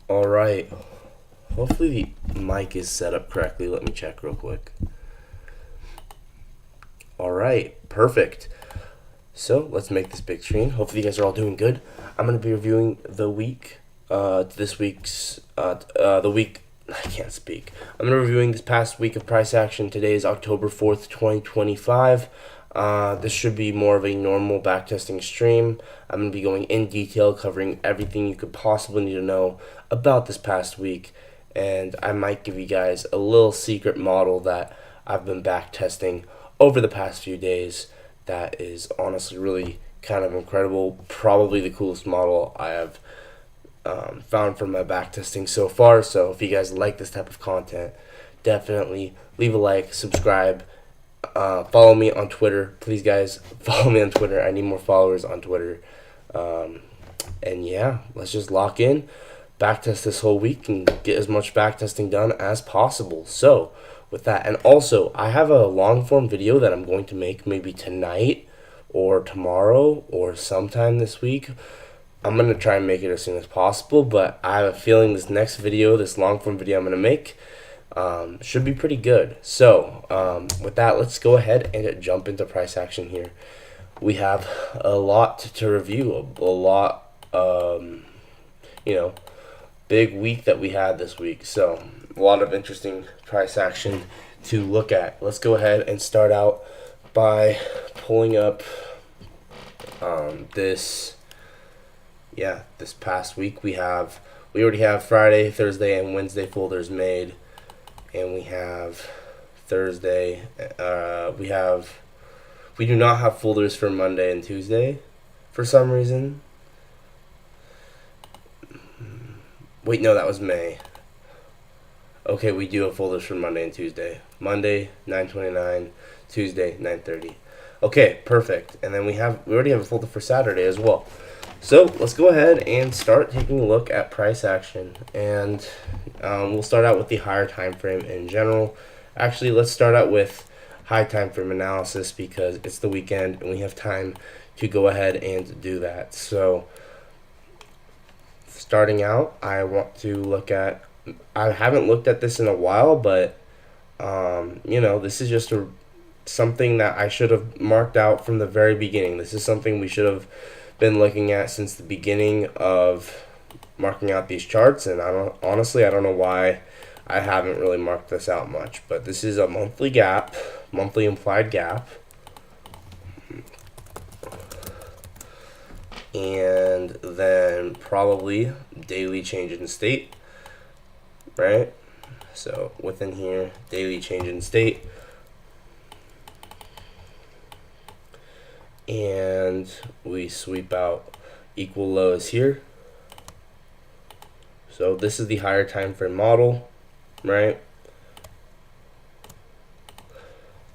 All right. Hopefully the mic is set up correctly. Let me check real quick. All right. Perfect. So let's make this big screen. Hopefully you guys are all doing good. I'm going to be reviewing the week, this week's, the week, I can't speak. I'm going to be reviewing this past week of price action. Today is October 4th, 2025. This should be more of a normal backtesting stream. I'm going to be going in detail, covering everything you could possibly need to know about this past week. And I might give you guys a little secret model that I've been backtesting over the past few days that is honestly really kind of incredible. Probably the coolest model I have found from my backtesting so far. So if you guys like this type of content, definitely leave a like, subscribe, follow me on Twitter. Please, guys, follow me on Twitter. I need more followers on Twitter. And yeah, let's just lock in, backtest this whole week, and get as much backtesting done as possible. So with that, and also I have a long form video that I'm going to make maybe tonight or tomorrow or sometime this week. I'm going to try and make it as soon as possible, but I have a feeling this next video, this long form video I'm going to make, should be pretty good. So with that, let's go ahead and jump into price action here. We have a lot to review, a lot, big week that we had this week. So a lot of interesting price action to look at. Let's go ahead and start out by pulling up this past week. We already have Friday, Thursday, and Wednesday folders made, and we have Thursday. We do not have folders for Monday and Tuesday for some reason. Wait, no, that was May. Okay, we do have folders for Monday and Tuesday. Monday, 9:29, Tuesday, 9:30. Okay, perfect. And then we already have a folder for Saturday as well. So let's go ahead and start taking a look at price action. And we'll start out with the higher time frame in general. Actually, let's start out with high time frame analysis because it's the weekend and we have time to go ahead and do that. So starting out, I want to look at, I haven't looked at this in a while, but this is just something that I should have marked out from the very beginning. This is something we should have been looking at since the beginning of marking out these charts, and I don't know why I haven't really marked this out much, but this is a monthly gap, monthly implied gap, and then probably daily change in state, right? So within here, daily change in state, and we sweep out equal lows here. So this is the higher time frame model, right?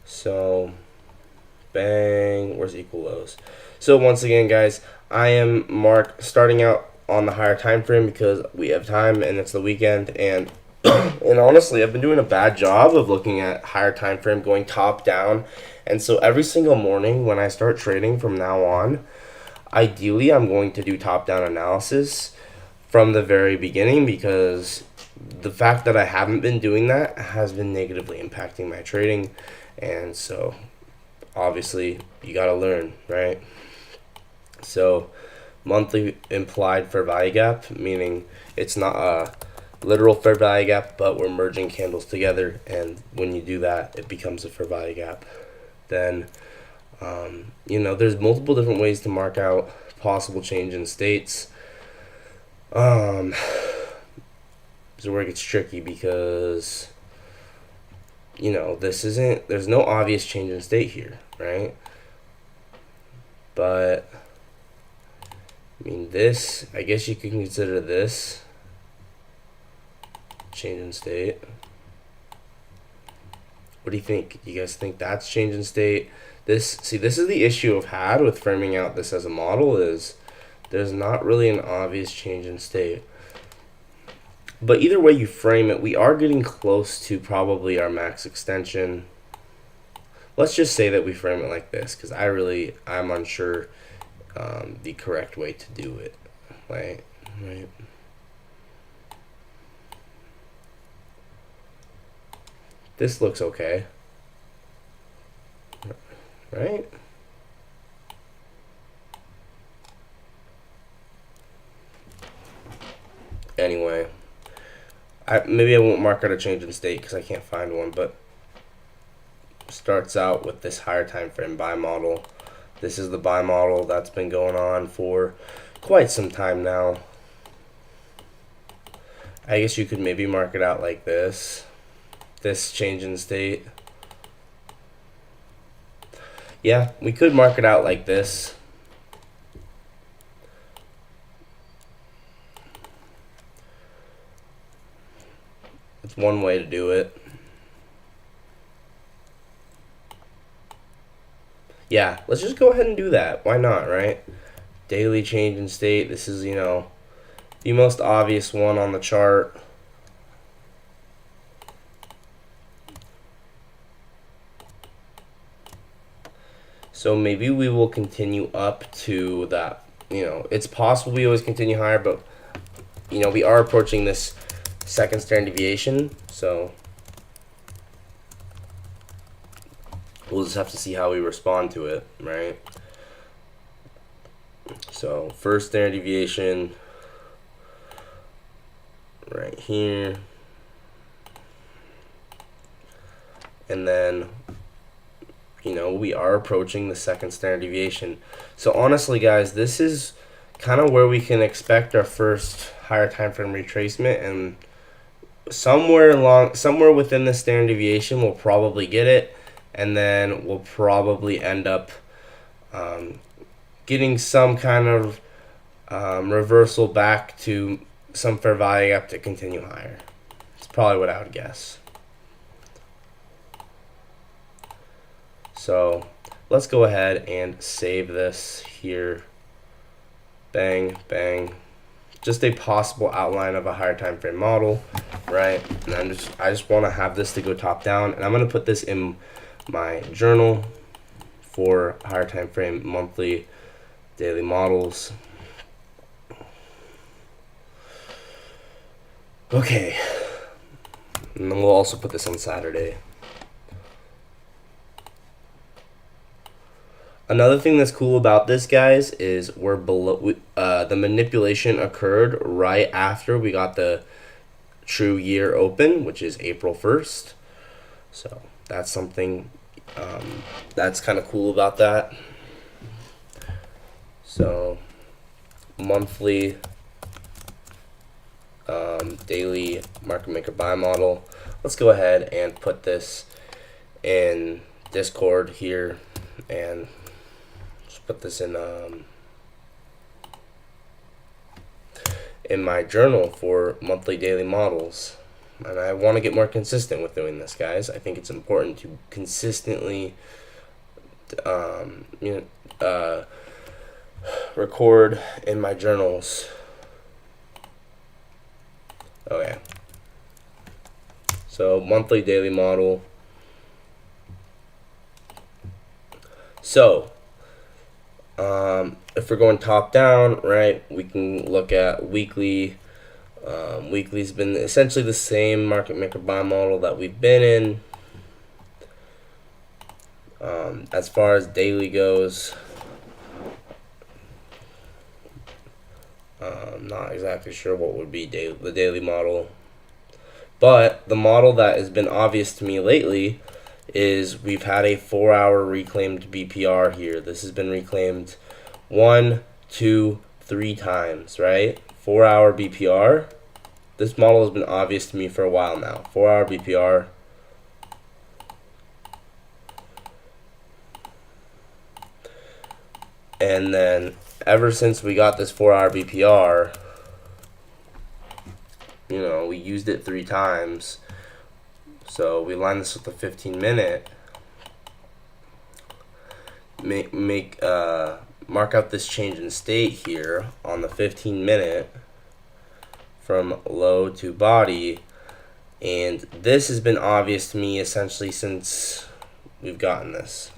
So bang, where's equal lows? So once again, guys, I am starting out on the higher time frame because we have time and it's the weekend, and and honestly, I've been doing a bad job of looking at higher time frame going top down. And so every single morning when I start trading from now on, ideally I'm going to do top down analysis from the very beginning, because the fact that I haven't been doing that has been negatively impacting my trading. And so obviously you got to learn, right? So monthly implied fair value gap, meaning it's not a literal fair value gap, but we're merging candles together, and when you do that, it becomes a fair value gap. Then there's multiple different ways to mark out possible change in states. This is where it gets tricky because there's no obvious change in state here, right? But I mean, this, I guess you can consider this change in state. What do you think? You guys think that's change in state? This is the issue I've had with framing out this as a model, is there's not really an obvious change in state. But either way you frame it, we are getting close to probably our max extension. Let's just say that we frame it like this, because I'm unsure the correct way to do it. Right. This looks okay, right? Anyway, maybe I won't mark out a change in state because I can't find one, but starts out with this higher time frame buy model. This is the buy model that's been going on for quite some time now. I guess you could maybe mark it out like this change in state. Yeah, we could mark it out like this. It's one way to do it. Yeah, let's just go ahead and do that. Why not, right? Daily change in state. This is, the most obvious one on the chart. So maybe we will continue up to that. It's possible we always continue higher, but we are approaching this second standard deviation, so we'll just have to see how we respond to it, right? So first standard deviation right here, and then we are approaching the second standard deviation. So honestly, guys, this is kind of where we can expect our first higher time frame retracement, and somewhere within the standard deviation we'll probably get it, and then we'll probably end up getting some kind of reversal back to some fair value gap to continue higher. It's probably what I would guess. So let's go ahead and save this here. Bang, bang. Just a possible outline of a higher time frame model, right? And I just want to have this to go top down, and I'm going to put this in my journal for higher time frame monthly daily models. Okay, and then we'll also put this on Saturday. Another thing that's cool about this, guys, is we're below. The manipulation occurred right after we got the true year open, which is April 1st. So that's something that's kind of cool about that. So monthly daily market maker buy model. Let's go ahead and put this in Discord here, and put this in my journal for monthly daily models. And I want to get more consistent with doing this, guys. I think it's important to consistently record in my journals. Okay, so monthly daily model. So if we're going top down, right, we can look at weekly. Weekly's been essentially the same market maker buy model that we've been in. As far as daily goes, I'm not exactly sure what would be the daily model, but the model that has been obvious to me lately is we've had a 4-hour reclaimed BPR here. This has been reclaimed 1, 2, 3 times, right? 4-hour BPR. This model has been obvious to me for a while now. 4-hour BPR. And then ever since we got this 4-hour BPR, we used it 3 times. So we line this with the 15-minute. Mark out this change in state here on the 15-minute from low to body, and this has been obvious to me essentially since we've gotten this.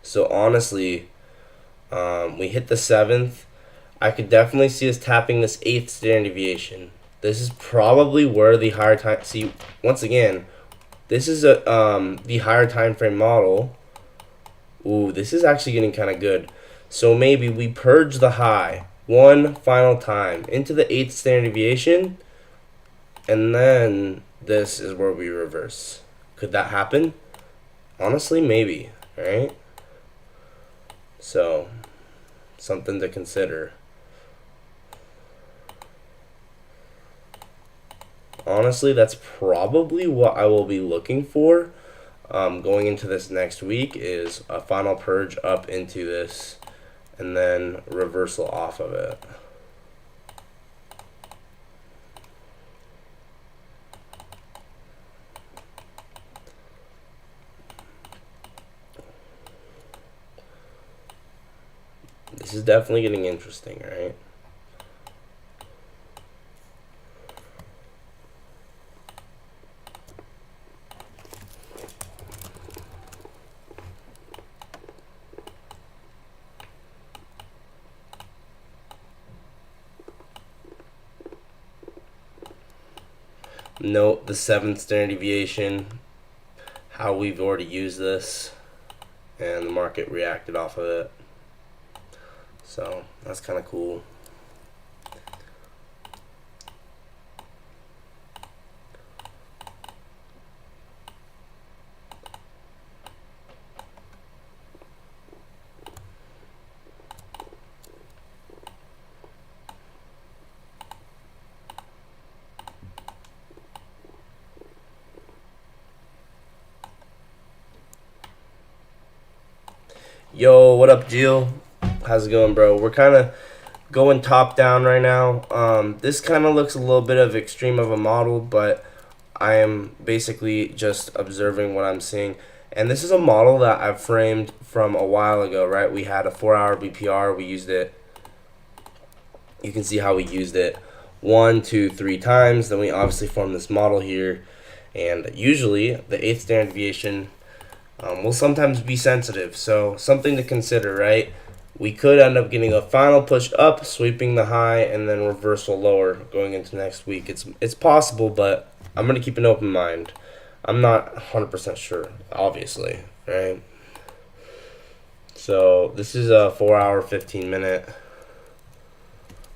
So honestly, we hit the 7th. I could definitely see us tapping this 8th standard deviation. This is probably where the higher time. See, once again, this is the higher time frame model. Ooh, this is actually getting kind of good. So maybe we purge the high one final time into the 8th standard deviation, and then this is where we reverse. Could that happen? Honestly, maybe, right? So, something to consider. Honestly, that's probably what I will be looking for going into this next week, is a final purge up into this and then reversal off of it. This is definitely getting interesting, right? Note the 7th standard deviation, how we've already used this, and the market reacted off of it. So that's kind of cool. Yo, what up, Jill? How's it going, bro? We're kind of going top down right now. This kind of looks a little bit of extreme of a model, but I am basically just observing what I'm seeing. And this is a model that I've framed from a while ago, right? We had a 4-hour BPR. We used it. You can see how we used it 1, 2, 3 times. Then we obviously formed this model here. And usually the 8th standard deviation will sometimes be sensitive. So something to consider, right? We could end up getting a final push up, sweeping the high, and then reversal lower going into next week. It's possible, but I'm going to keep an open mind. I'm not 100% sure, obviously, right? So this is a 4-hour, 15-minute.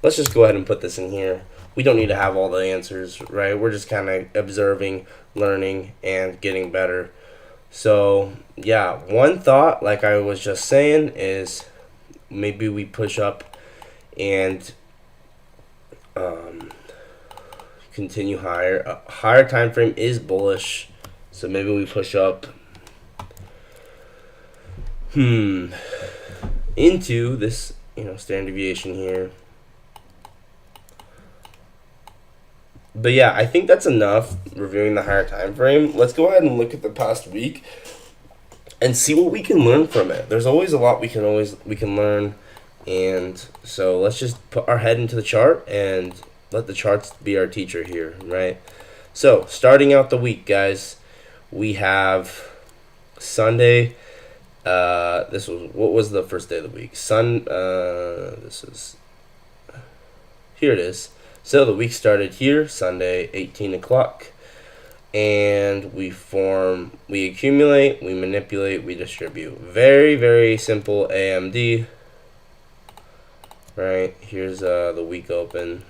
Let's just go ahead and put this in here. We don't need to have all the answers, right? We're just kind of observing, learning, and getting better. So, yeah, one thought, like I was just saying, is maybe we push up and continue higher. A higher time frame is bullish, so maybe we push up into this, standard deviation here. But yeah, I think that's enough reviewing the higher time frame. Let's go ahead and look at the past week and see what we can learn from it. There's always a lot we can learn, and so let's just put our head into the chart and let the charts be our teacher here, right? So starting out the week, guys, we have Sunday. What was the first day of the week? Here it is. So the week started here, Sunday, 18 o'clock. And we accumulate, we manipulate, we distribute. Very, very simple AMD. Right, here's the week open.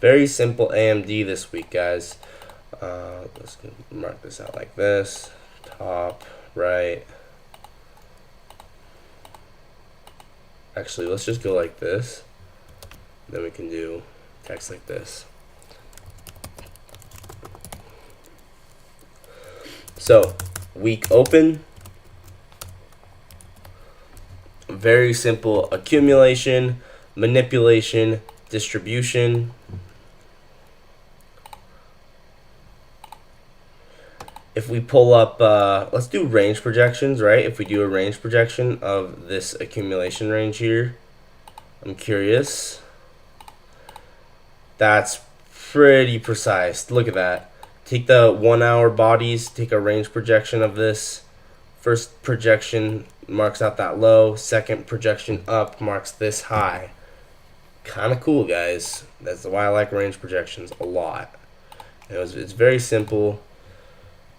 Very simple AMD this week, guys. Let's mark this out like this. Top, right. Actually, let's just go like this. Then we can do text like this. So, week open. Very simple accumulation, manipulation, distribution. If we pull up, let's do range projections, right? If we do a range projection of this accumulation range here, I'm curious. That's pretty precise. Look at that. Take the 1 hour bodies, take a range projection of this. First projection marks out that low. Second projection up marks this high. kind of cool, guys. That's why I like range projections a lot. It's very simple.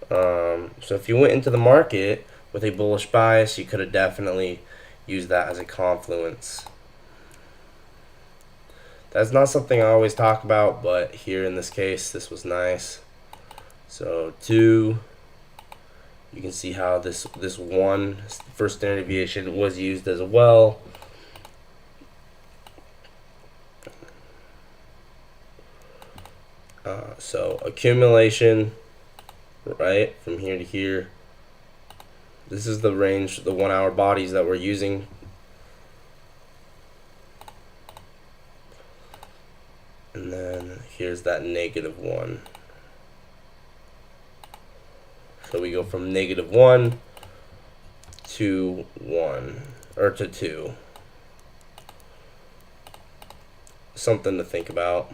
So if you went into the market with a bullish bias, you could have definitely used that as a confluence. That's not something I always talk about, but here in this case, this was nice. So 2, you can see how this one first standard deviation was used as well. So accumulation, right, from here to here. This is the range, the 1 hour bodies that we're using. And then here's that -1. So we go from -1 to 1, or to 2. Something to think about.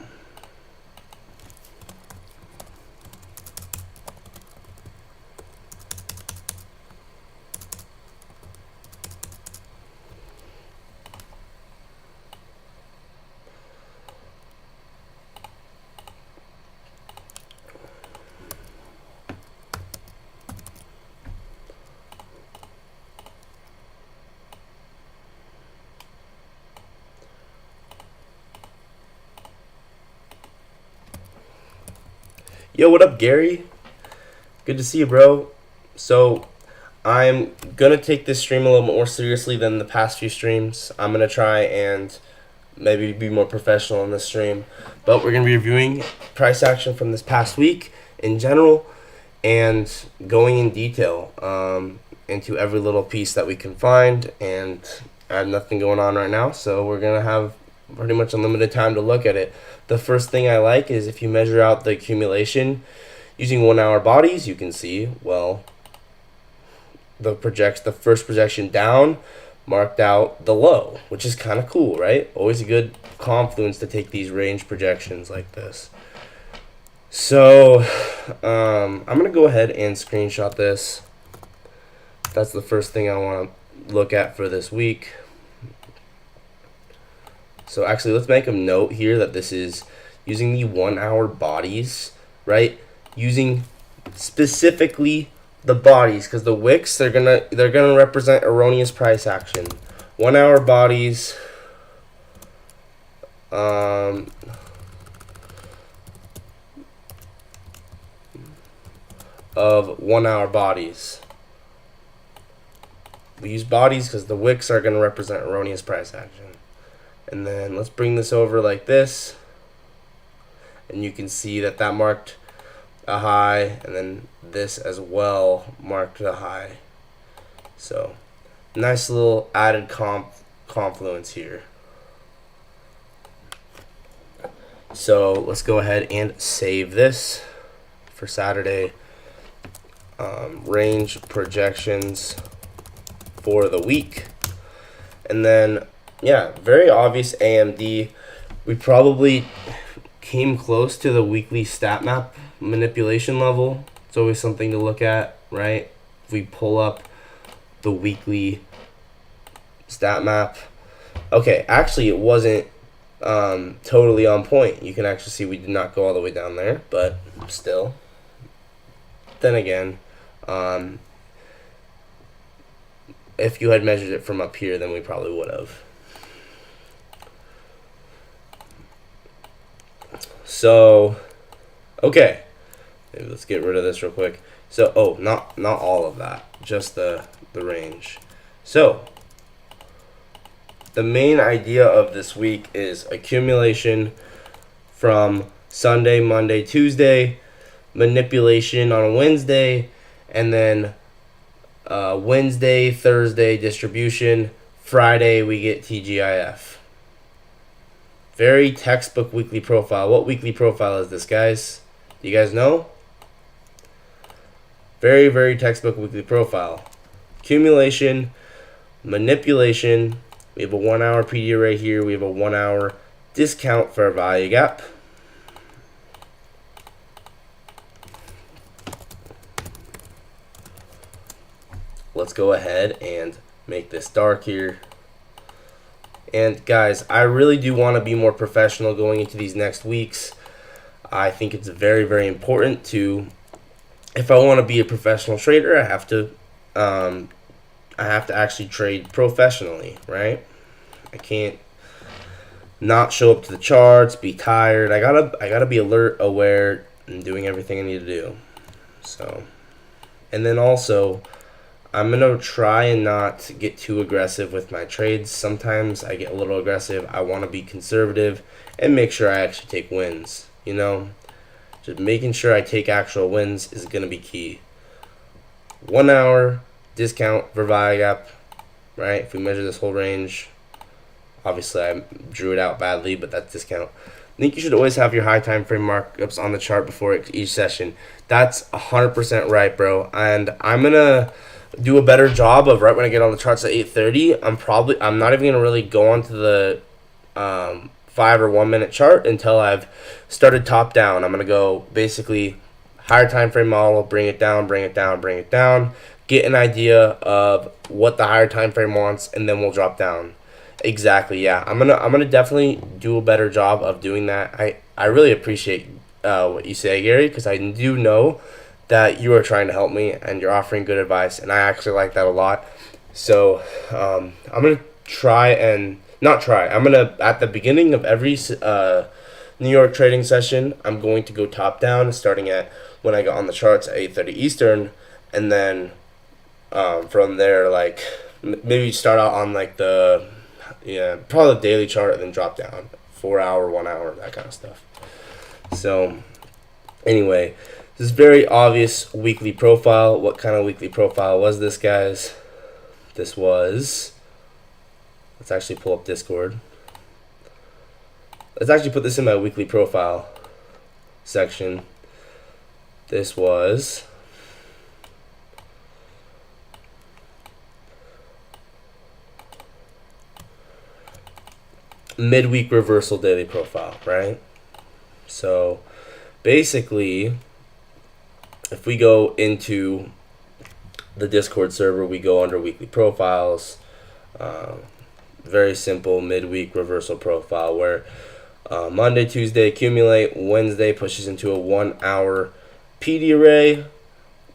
Yo, what up, Gary? Good to see you, bro. So, I'm gonna take this stream a little more seriously than the past few streams. I'm gonna try and maybe be more professional in this stream. But we're gonna be reviewing price action from this past week in general and going in detail into every little piece that we can find. And I have nothing going on right now, so we're gonna have pretty much unlimited time to look at it. The first thing I like is if you measure out the accumulation using 1 hour bodies, you can see, well, the first projection down marked out the low, which is kind of cool, right? Always a good confluence to take these range projections like this. So I'm gonna go ahead and screenshot this. That's the first thing I want to look at for this week. So actually, let's make a note here that this is using the 1 hour bodies, right? Using specifically the bodies, because the wicks, they're gonna represent erroneous price action. 1 hour bodies of 1 hour bodies. We use bodies because the wicks are gonna represent erroneous price action. And then let's bring this over like this, and you can see that marked a high, and then this as well marked a high. So nice little added confluence here. So let's go ahead and save this for Saturday. Range projections for the week. And then, yeah, very obvious AMD. We probably came close to the weekly stat map manipulation level. It's always something to look at, right? If we pull up the weekly stat map. Okay, actually it wasn't totally on point. You can actually see we did not go all the way down there, but still. Then again, if you had measured it from up here, then we probably would have. So, okay, maybe let's get rid of this real quick. So, oh, not all of that, just the range. So, the main idea of this week is accumulation from Sunday, Monday, Tuesday, manipulation on Wednesday, and then Wednesday, Thursday distribution, Friday we get TGIF. Very textbook weekly profile. What weekly profile is this, guys? Do you guys know? Very, very textbook weekly profile. Accumulation, manipulation. We have a 1 hour PD right here. We have a 1 hour discount for our value gap. Let's go ahead and make this dark here. And guys, I really do want to be more professional going into these next weeks. I think it's very, very important to, if I want to be a professional trader, I have to actually trade professionally, right? I can't not show up to the charts, be tired. I gotta be alert, aware, and doing everything I need to do. So, and then also, I'm gonna try and not get too aggressive with my trades. Sometimes I get a little aggressive. I want to be conservative and make sure I actually take wins. Just making sure I take actual wins is gonna be key. 1 hour discount for value gap, right? If we measure this whole range, obviously I drew it out badly, but that's discount. I think you should always have your high time frame markups on the chart before each session. That's 100% right, bro. And I'm gonna do a better job of right when I get on the charts at 8:30. I'm not even gonna really go onto the 5 or 1 minute chart until I've started top down. I'm gonna go basically higher time frame model, bring it down, bring it down, bring it down, get an idea of what the higher time frame wants, and then we'll drop down. Exactly, yeah. I'm gonna definitely do a better job of doing that. I really appreciate what you say, Gary, because I do know that you are trying to help me and you're offering good advice, and I actually like that a lot. So I'm gonna try and not try. I'm gonna at the beginning of every New York trading session, I'm going to go top down, starting at when I got on the charts at 8:30 Eastern, and then from there, like maybe start out on like probably the daily chart and then drop down 4 hour, 1 hour, that kind of stuff. So anyway, this is very obvious weekly profile. What kind of weekly profile was this, guys? This was, let's actually pull up Discord. Let's actually put this in my weekly profile section. This was midweek reversal daily profile, right? So basically, if we go into the Discord server, we go under weekly profiles. Very simple midweek reversal profile where Monday, Tuesday accumulate, Wednesday pushes into a 1 hour PD array,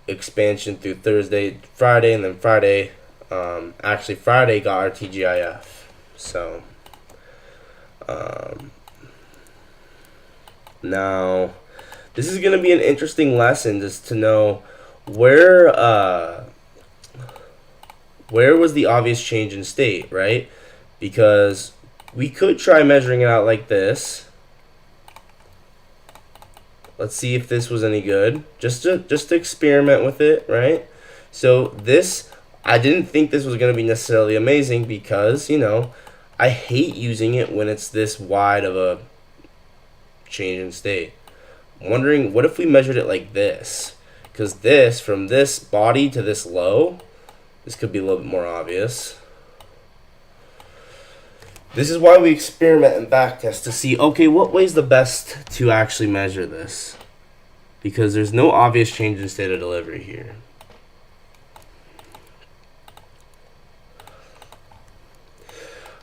expansion through Thursday, Friday, and then Friday. Actually, Friday got our TGIF. So now this is going to be an interesting lesson, just to know where was the obvious change in state, right? Because we could try measuring it out like this. Let's see if this was any good. Just to experiment with it, right? So this, I didn't think this was going to be necessarily amazing because, I hate using it when it's this wide of a change in state. I'm wondering, what if we measured it like this? Because this, from this body to this low, this could be a little bit more obvious. This is why we experiment and backtest to see, okay, what way is the best to actually measure this? Because there's no obvious change in state of delivery here.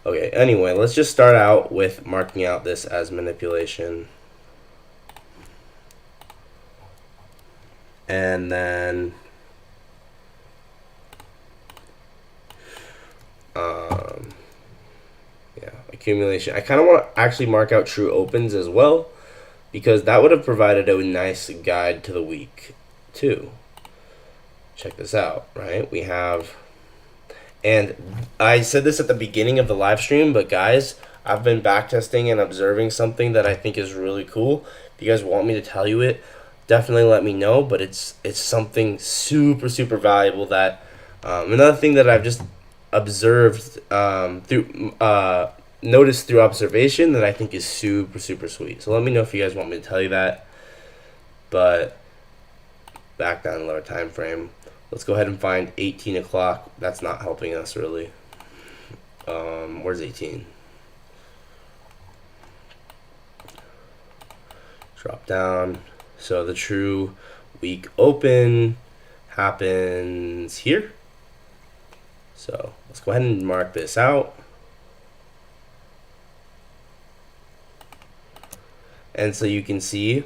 Okay, anyway, let's just start out with marking out this as manipulation. And then accumulation. I kind of want to actually mark out true opens as well, because that would have provided a nice guide to the week too. Check this out, right? We have, and I said this at the beginning of the live stream, but guys, I've been backtesting and observing something that I think is really cool. If you guys want me to tell you it, definitely let me know, but it's something super, super valuable that another thing that I've just observed noticed through observation that I think is super, super sweet. So let me know if you guys want me to tell you that. But back down lower time frame. Let's go ahead and find 18 o'clock. That's not helping us really. Where's 18? Drop down. So the true week open happens here. So let's go ahead and mark this out. And so you can see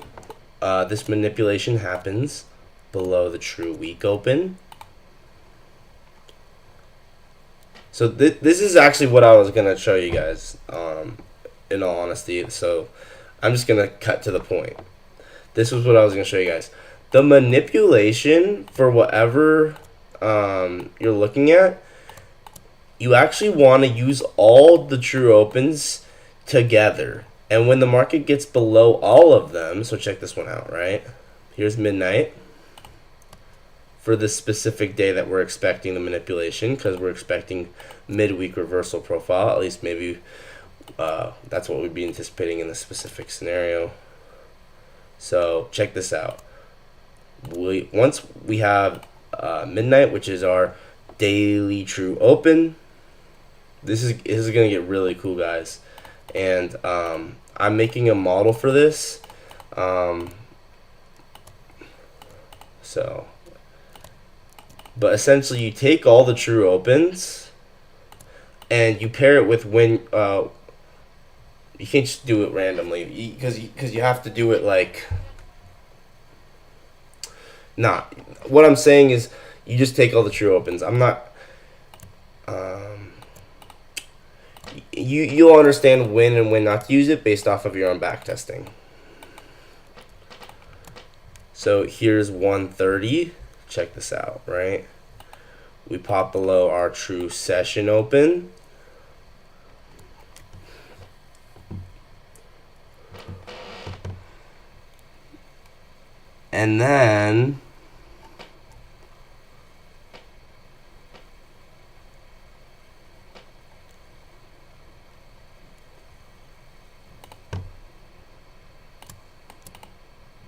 this manipulation happens below the true week open. So this is actually what I was going to show you guys, in all honesty. So I'm just going to cut to the point. This was what I was going to show you guys. The manipulation for whatever you're looking at, you actually want to use all the true opens together. And when the market gets below all of them, so check this one out, right? Here's midnight for this specific day that we're expecting the manipulation, because we're expecting midweek reversal profile. At least maybe that's what we'd be anticipating in this specific scenario. So check this out. Once we have midnight, which is our daily true open, this is going to get really cool, guys. And I'm making a model for this. But essentially, you take all the true opens and you pair it with when you can't just do it randomly, because you have to do it like. What I'm saying is you just take all the true opens. I'm not. You'll understand when and when not to use it based off of your own back testing. So here's 130. Check this out, right? We pop below our true session open. And then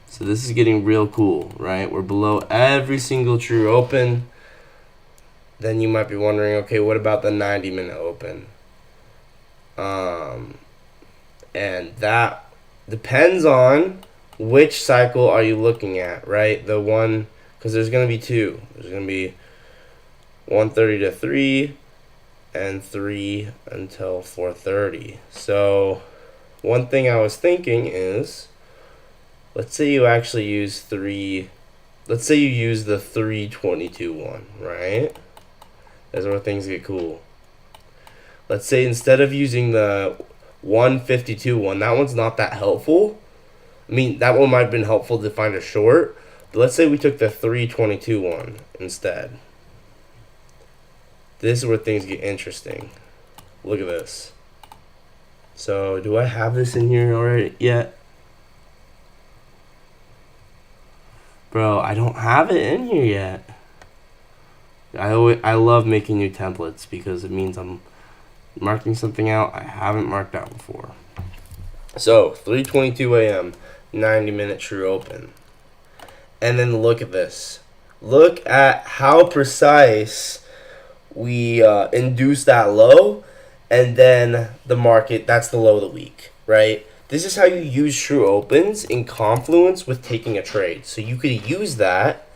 so this is getting real cool, right? We're below every single true open. Then you might be wondering, okay, what about the 90-minute open? And that depends on which cycle are you looking at, right? The one, because there's going to be two. There's going to be 1:30 to 3 and 3 until 4:30. So one thing I was thinking is, let's say you actually use let's say you use the 3:22 one, right? That's where things get cool. Let's say instead of using the 1:52 one, that one's not that helpful. I mean, that one might have been helpful to find a short, but let's say we took the 3:22 one instead. This is where things get interesting. Look at this. So, do I have this in here already yet? Bro, I don't have it in here yet. I love making new templates because it means I'm marking something out I haven't marked out before. So, 3:22 a.m., 90-minute true open. And then look at this. Look at how precise we induce that low, and then the market, that's the low of the week, right? This is how you use true opens in confluence with taking a trade. So you could use that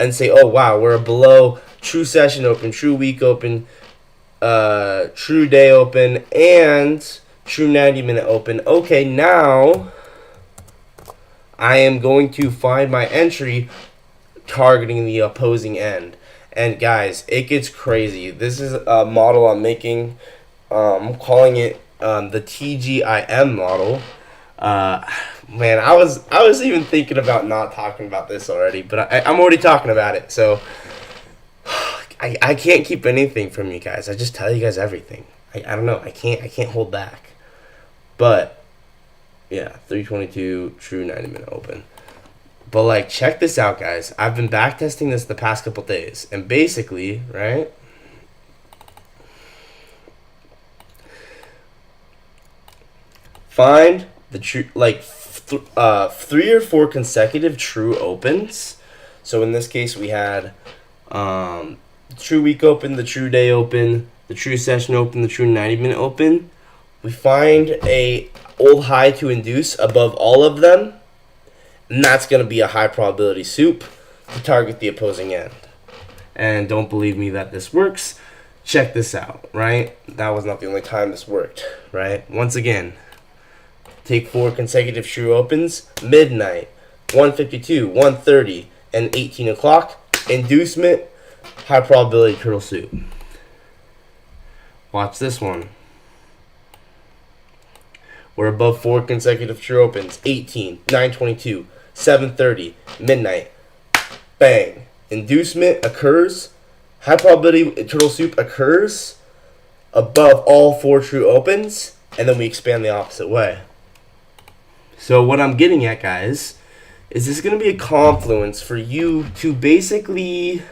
and say, oh, wow, we're below true session open, true week open, true day open, and true 90-minute open. Okay, now I am going to find my entry targeting the opposing end. And guys, it gets crazy. This is a model I'm making. I'm calling it the TGIM model. Man, I was even thinking about not talking about this already, but I'm already talking about it. So I can't keep anything from you guys. I just tell you guys everything. I don't know. I can't hold back. But yeah, 3:22 true 90-minute open. But like, check this out, guys. I've been backtesting this the past couple days, and basically, right? Find the true, like 3 or 4 consecutive true opens. So in this case, we had true week open, the true day open, the true session open, the true 90-minute open. We find a old high to induce above all of them, and that's going to be a high probability soup to target the opposing end. And don't believe me that this works, check this out, right? That was not the only time this worked, right? Once again, take 4 consecutive true opens, midnight, 1:52, 1:30, and 18 o'clock. Inducement, high probability turtle soup. Watch this one. We're above 4 consecutive true opens, 18, 9:22, 7:30, midnight. Bang. Inducement occurs, high probability turtle soup occurs above all 4 true opens, and then we expand the opposite way. So what I'm getting at, guys, is this going to be a confluence for you to basically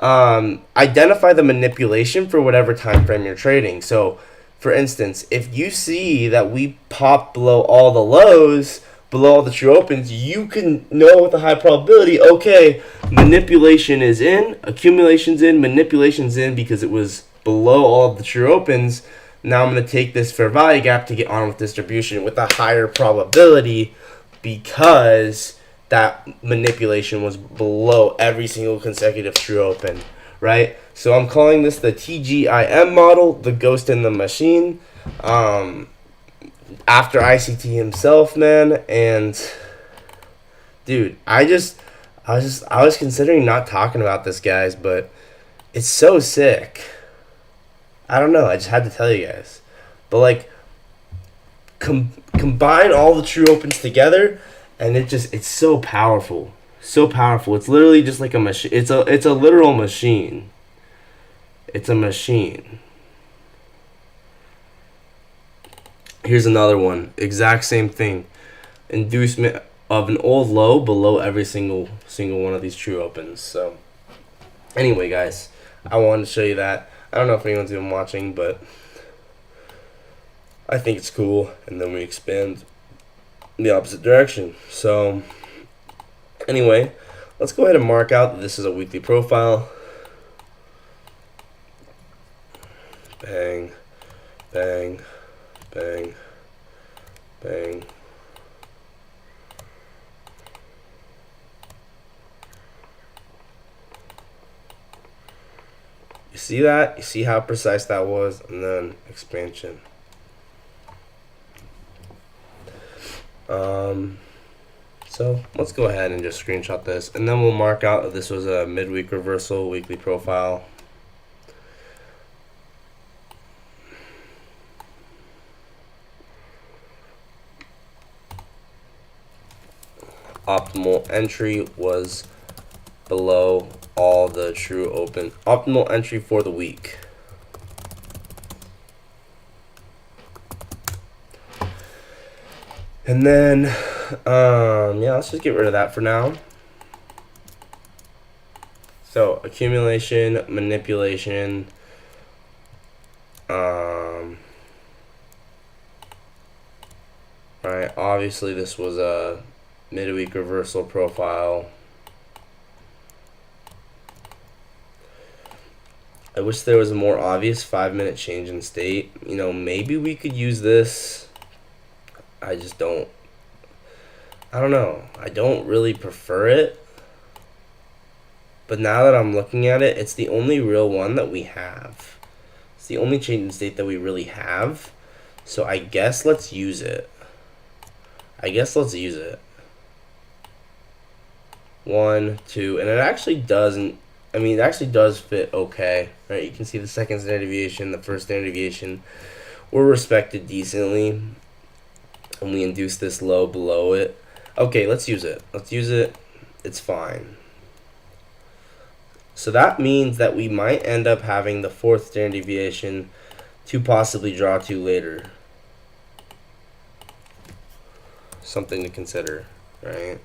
identify the manipulation for whatever time frame you're trading. So, for instance, if you see that we pop below all the lows, below all the true opens, you can know with a high probability, okay, manipulation is in, accumulation's in, manipulation's in because it was below all of the true opens. Now I'm going to take this fair value gap to get on with distribution with a higher probability because that manipulation was below every single consecutive true open, right? So I'm calling this the TGIM model, the ghost in the machine, after ICT himself, man. And dude, I was considering not talking about this, guys, but it's so sick. I don't know. I just had to tell you guys. But like, combine all the true opens together, and it's so powerful, so powerful. It's literally just like a machine. It's a literal machine. It's a machine. Here's another one. Exact same thing. Inducement of an old low below every single one of these true opens. So anyway, guys, I wanted to show you that. I don't know if anyone's even watching, but I think it's cool. And then we expand in the opposite direction. So anyway, let's go ahead and mark out that this is a weekly profile. Bang, bang, bang, bang. You see that? You see how precise that was? And then expansion. So let's go ahead and just screenshot this, and then we'll mark out that this was a midweek reversal weekly profile. Optimal entry was below all the true open. Optimal entry for the week. And then, yeah, let's just get rid of that for now. So, accumulation, manipulation, right, obviously this was a midweek reversal profile. I wish there was a more obvious 5-minute change in state. You know, maybe we could use this. I just don't. I don't know. I don't really prefer it. But now that I'm looking at it, it's the only real one that we have. It's the only change in state that we really have. So I guess let's use it. 1, 2, and it actually doesn't. I mean, it actually does fit okay, right? You can see the second standard deviation, the first standard deviation were respected decently, and we induce this low below it. Okay, let's use it. It's fine. So that means that we might end up having the fourth standard deviation to possibly draw to later. Something to consider, right?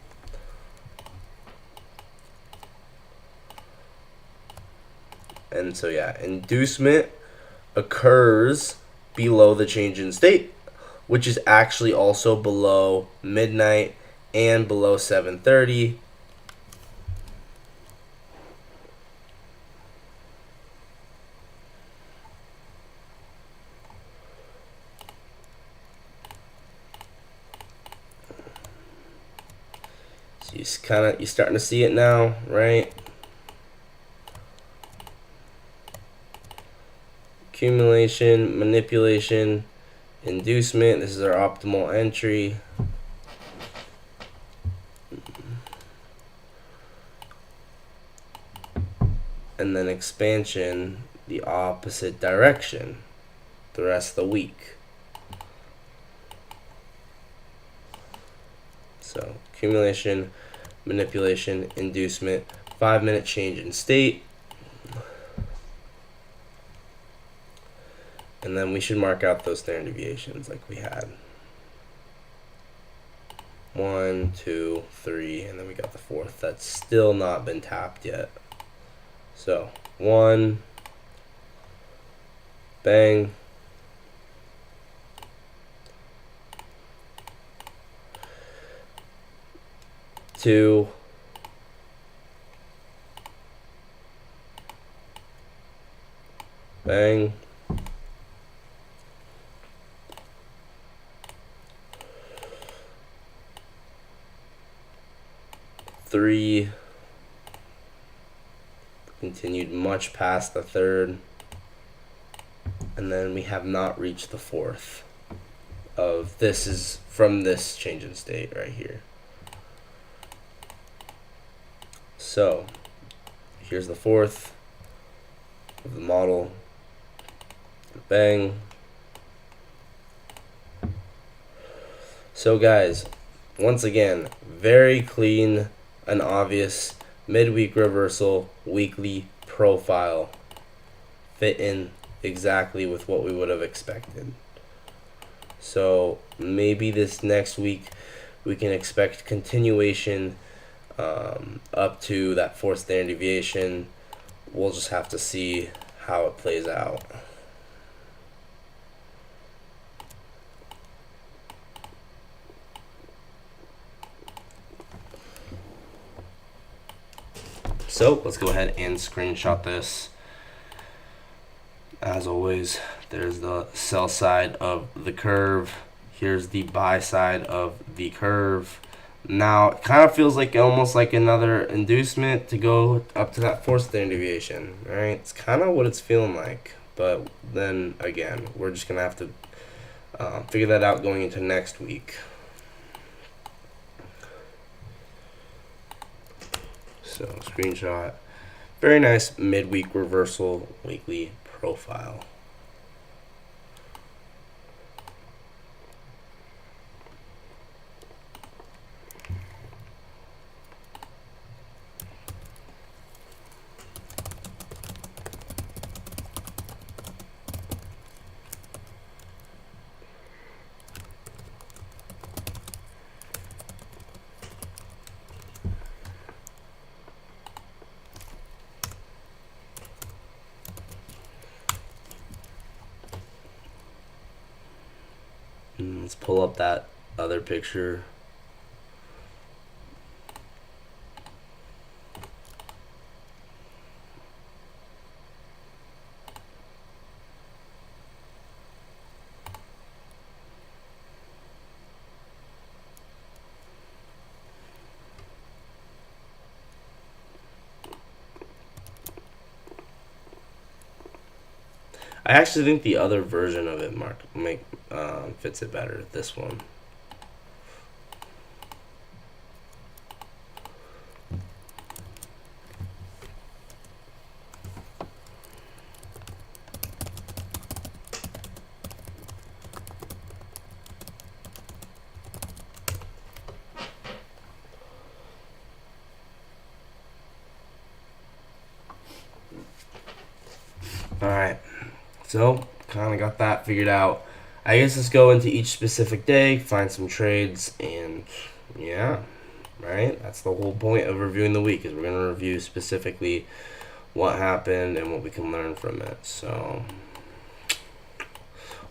And so yeah, inducement occurs below the change in state, which is actually also below midnight and below 7:30. So you're starting to see it now, right? Accumulation, manipulation, inducement, this is our optimal entry. And then expansion, the opposite direction, the rest of the week. So accumulation, manipulation, inducement, 5-minute change in state. And then we should mark out those standard deviations like we had. 1, 2, 3, and then we got the fourth. That's still not been tapped yet. So 1, bang. 2, bang. 3, continued much past the third, and then we have not reached the fourth of this is from this change in state right here. So here's the fourth of the model, bang. So guys, once again, very clean and obvious midweek reversal weekly profile, fit in exactly with what we would have expected. So maybe this next week we can expect continuation up to that fourth standard deviation. We'll just have to see how it plays out. So let's go ahead and screenshot this. As always, there's the sell side of the curve. Here's the buy side of the curve. Now it kind of feels like almost like another inducement to go up to that fourth standard deviation, right? It's kind of what it's feeling like. But then again, we're just gonna have to figure that out going into next week. So screenshot, very nice midweek reversal weekly profile. Let's pull up that other picture. I actually think the other version of it fits it better. This one. All right. So, kind of got that figured out. I guess let's go into each specific day, find some trades, and yeah, right? That's the whole point of reviewing the week, is we're going to review specifically what happened and what we can learn from it. So,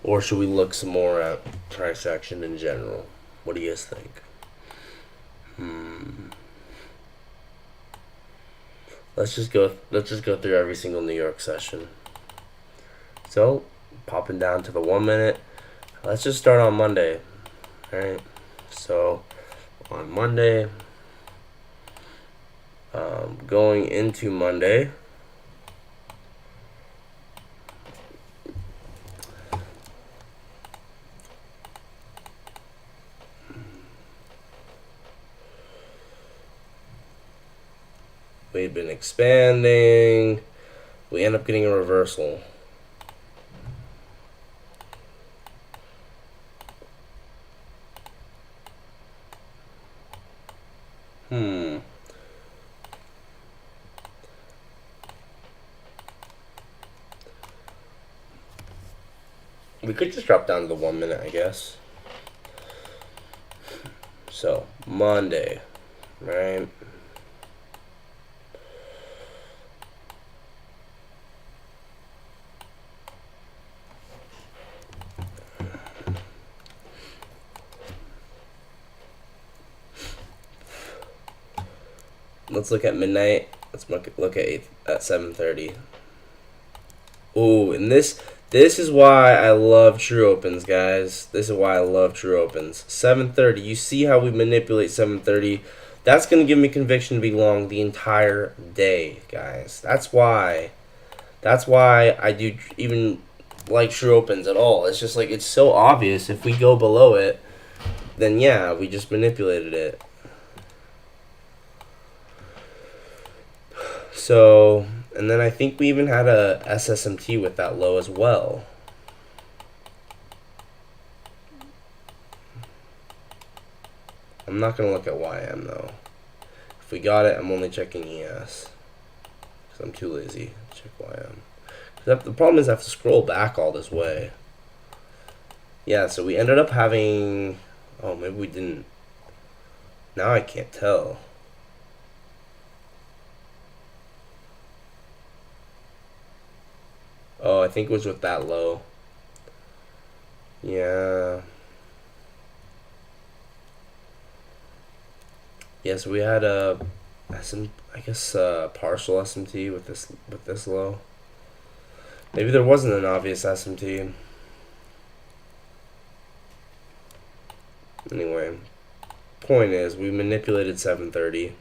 or should we look some more at price action in general? What do you guys think? Let's just go through every single New York session. So, popping down to the 1 minute. Let's just start on Monday. Alright. So, on Monday, going into Monday, We'd been expanding. We end up getting a reversal. We could just drop down to the 1 minute, I guess. So, Monday, right? Let's look at midnight. Let's look at 7:30. Ooh, and this is why I love true opens, guys. This is why I love true opens. 7:30. You see how we manipulate 7:30? That's gonna give me conviction to be long the entire day, guys. That's why I do even like true opens at all. It's just like it's so obvious. If we go below it, then yeah, we just manipulated it. So, and then I think we even had a SSMT with that low as well. I'm not going to look at YM though. If we got it, I'm only checking ES. Because I'm too lazy to check YM. The problem is I have to scroll back all this way. Yeah, so we ended up having... Oh, maybe we didn't. Now I can't tell. Oh, I think it was with that low. Yeah. Yeah, so we had a partial SMT with this low. Maybe there wasn't an obvious SMT. Anyway, point is we manipulated 7:30.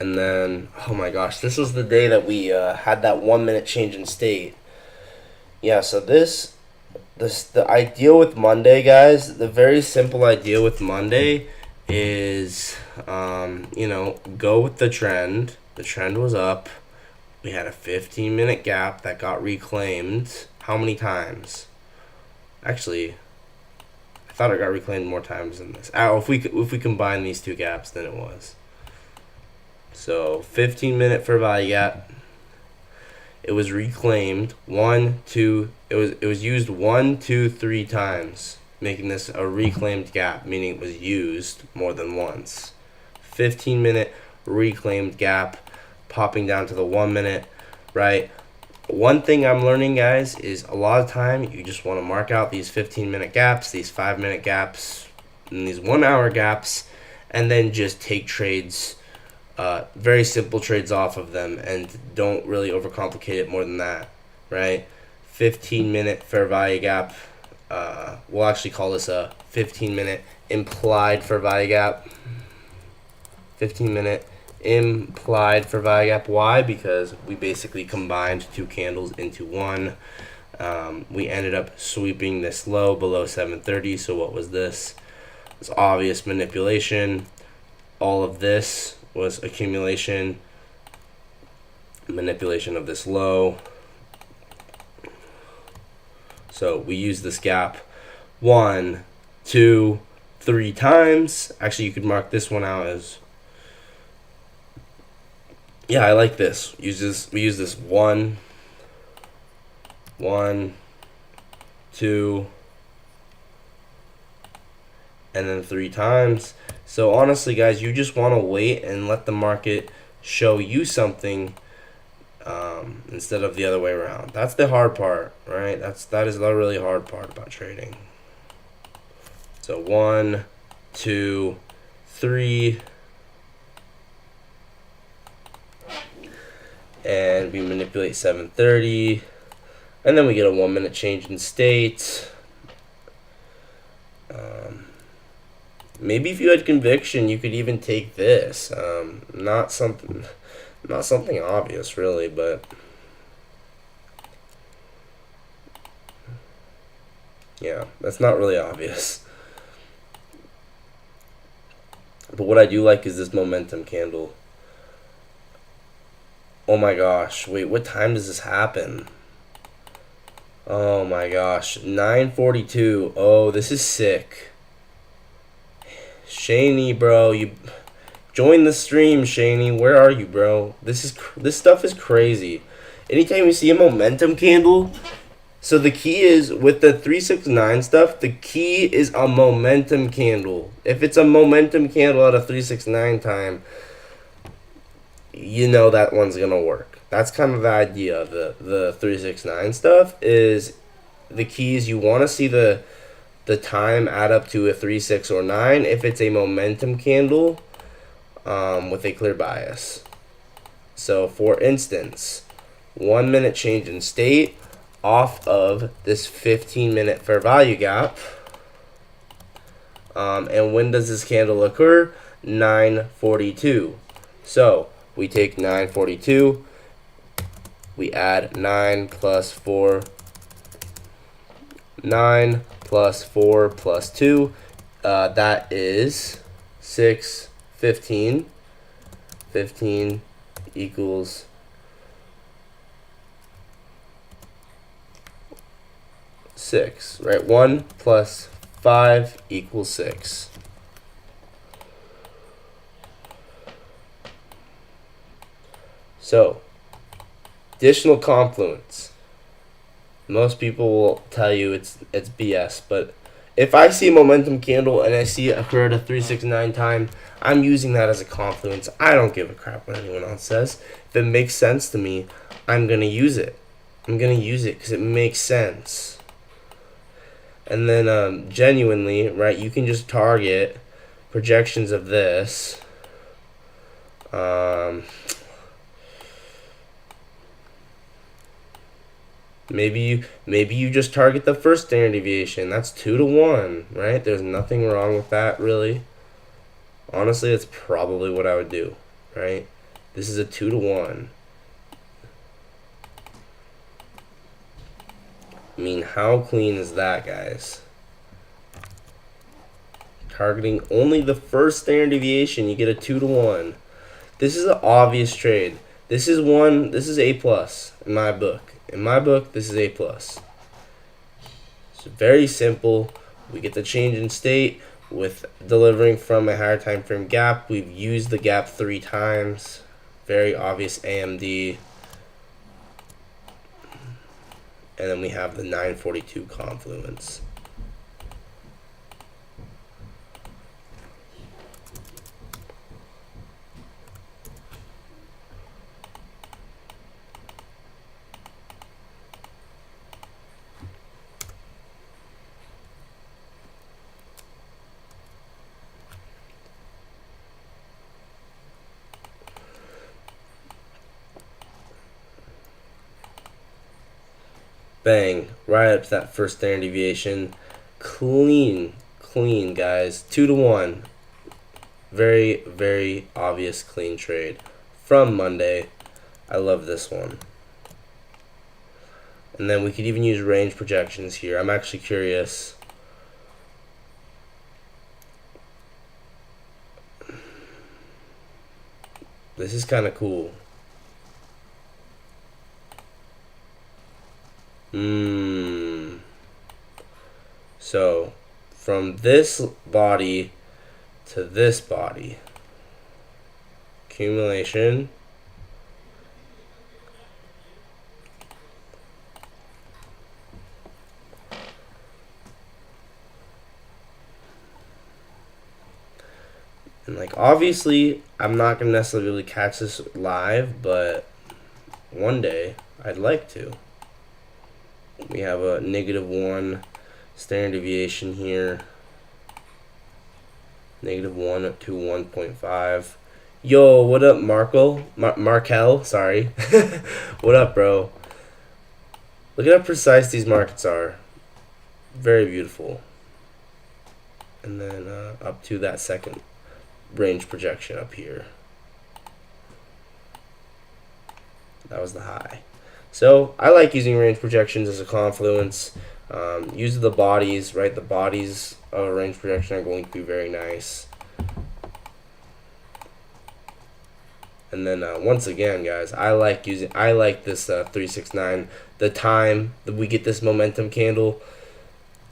And then, oh my gosh, this was the day that we had that 1 minute change in state. Yeah, so the idea with Monday, guys, the very simple idea with Monday is, go with the trend. The trend was up. We had a 15-minute gap that got reclaimed. How many times? Actually, I thought it got reclaimed more times than this. If we combine these two gaps, then it was. So 15-minute fair value gap. It was reclaimed it was used 1, 2, 3 times, making this a reclaimed gap, meaning it was used more than once. 15-minute reclaimed gap, popping down to the 1 minute, right? One thing I'm learning, guys, is a lot of time you just want to mark out these 15-minute gaps, these 5-minute gaps, and these 1 hour gaps, and then just take trades. Very simple trades off of them, and don't really overcomplicate it more than that, right? 15-minute fair value gap. We'll actually call this a 15-minute implied fair value gap. 15-minute implied fair value gap. Why? Because we basically combined 2 candles into one. We ended up sweeping this low below 7:30. So what was this? It's obvious manipulation. All of this was accumulation, manipulation of this low. So we use this gap 1, 2, 3 times. Actually, you could mark this one out as, yeah, I like this. We use this 1, 2, and then 3 times. So honestly, guys, you just want to wait and let the market show you something instead of the other way around. That's the hard part, right? That is the really hard part about trading. So 1, 2, 3, and we manipulate 7:30, and then we get a 1 minute change in state. Maybe if you had conviction, you could even take this. Not something obvious, really, but yeah, that's not really obvious. But what I do like is this momentum candle. Oh my gosh. Wait, what time does this happen? Oh my gosh. 9:42. Oh, this is sick. Shaney, bro, you join the stream, Shaney. Where are you, bro? This stuff is crazy. Anytime you see a momentum candle, so the key is with the 369 stuff, the key is a momentum candle. If it's a momentum candle at a 369 time, you know that one's gonna work. That's kind of the idea of the 369 stuff. Is the keys you want to see the time add up to a 3, 6, or 9 if it's a momentum candle with a clear bias. So for instance, 1 minute change in state off of this 15-minute fair value gap. And when does this candle occur? 9:42. So we take 9:42, we add 9 plus 4, 9 plus 4 plus 2, that is 6, 15. 15 equals 6, right? 1 plus 5 equals 6. So, additional confluence. Most people will tell you it's BS, but if I see a momentum candle and I see it occur at a 369 time, I'm using that as a confluence. I don't give a crap what anyone else says. If it makes sense to me, I'm going to use it. I'm going to use it because it makes sense. And then genuinely, right, you can just target projections of this. Maybe you just target the first standard deviation. That's 2 to 1, right? There's nothing wrong with that, really. Honestly, that's probably what I would do, right? This is a 2 to 1. I mean, how clean is that, guys? Targeting only the first standard deviation, you get a 2 to 1. This is an obvious trade. This is A plus in my book. In my book, this is A plus. It's very simple. We get the change in state with delivering from a higher time frame gap. We've used the gap 3 times. Very obvious AMD. And then we have the 9:42 confluence. Bang, right up to that first standard deviation. Clean, guys. 2 to 1. Very, very obvious clean trade from Monday. I love this one. And then we could even use range projections here. I'm actually curious. This is kind of cool. So, from this body to this body, accumulation, and like obviously I'm not gonna necessarily catch this live, but one day I'd like to. We have a -1 standard deviation here. -1 up to 1.5. Yo, what up, Markel, sorry. What up, bro? Look at how precise these markets are. Very beautiful. And then up to that second range projection up here. That was the high. So I like using range projections as a confluence. Use the bodies, right? The bodies of a range projection are going to be very nice. And then once again, guys, I like this 369. The time that we get this momentum candle,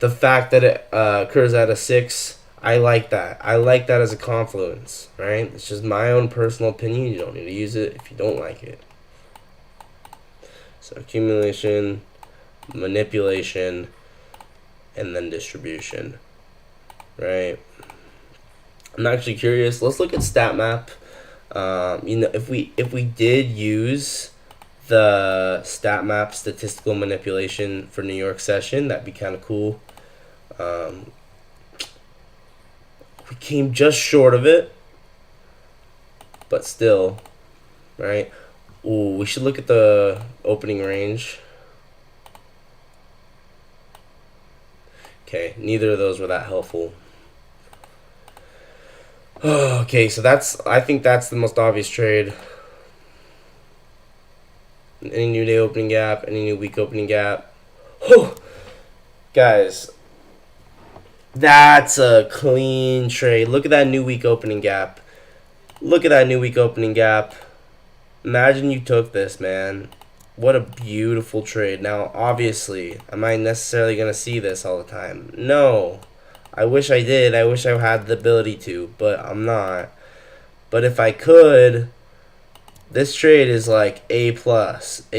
the fact that it occurs at a 6, I like that. I like that as a confluence, right? It's just my own personal opinion. You don't need to use it if you don't like it. So accumulation, manipulation, and then distribution, right? I'm actually curious. Let's look at stat map. If we did use the stat map statistical manipulation for New York session, that'd be kind of cool. We came just short of it, but still, right? Ooh, we should look at the opening range. Okay, neither of those were that helpful. Okay, so I think that's the most obvious trade. Any new day opening gap, any new week opening gap. Oh, guys, that's a clean trade. Look at that new week opening gap. Look at that new week opening gap. Imagine you took this, man. What a beautiful trade. Now, obviously, am I necessarily going to see this all the time? No. I wish I did. I wish I had the ability to, but I'm not. But if I could, this trade is like A+, A++.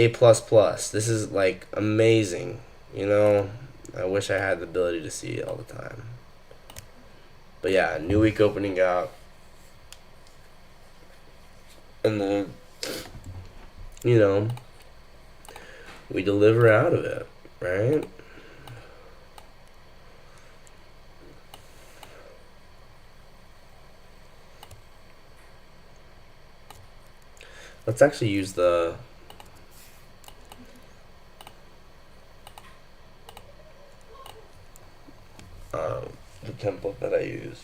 This is like amazing, you know? I wish I had the ability to see it all the time. But yeah, new week opening out. And then, you know, we deliver out of it, right? Let's actually use the template that I use.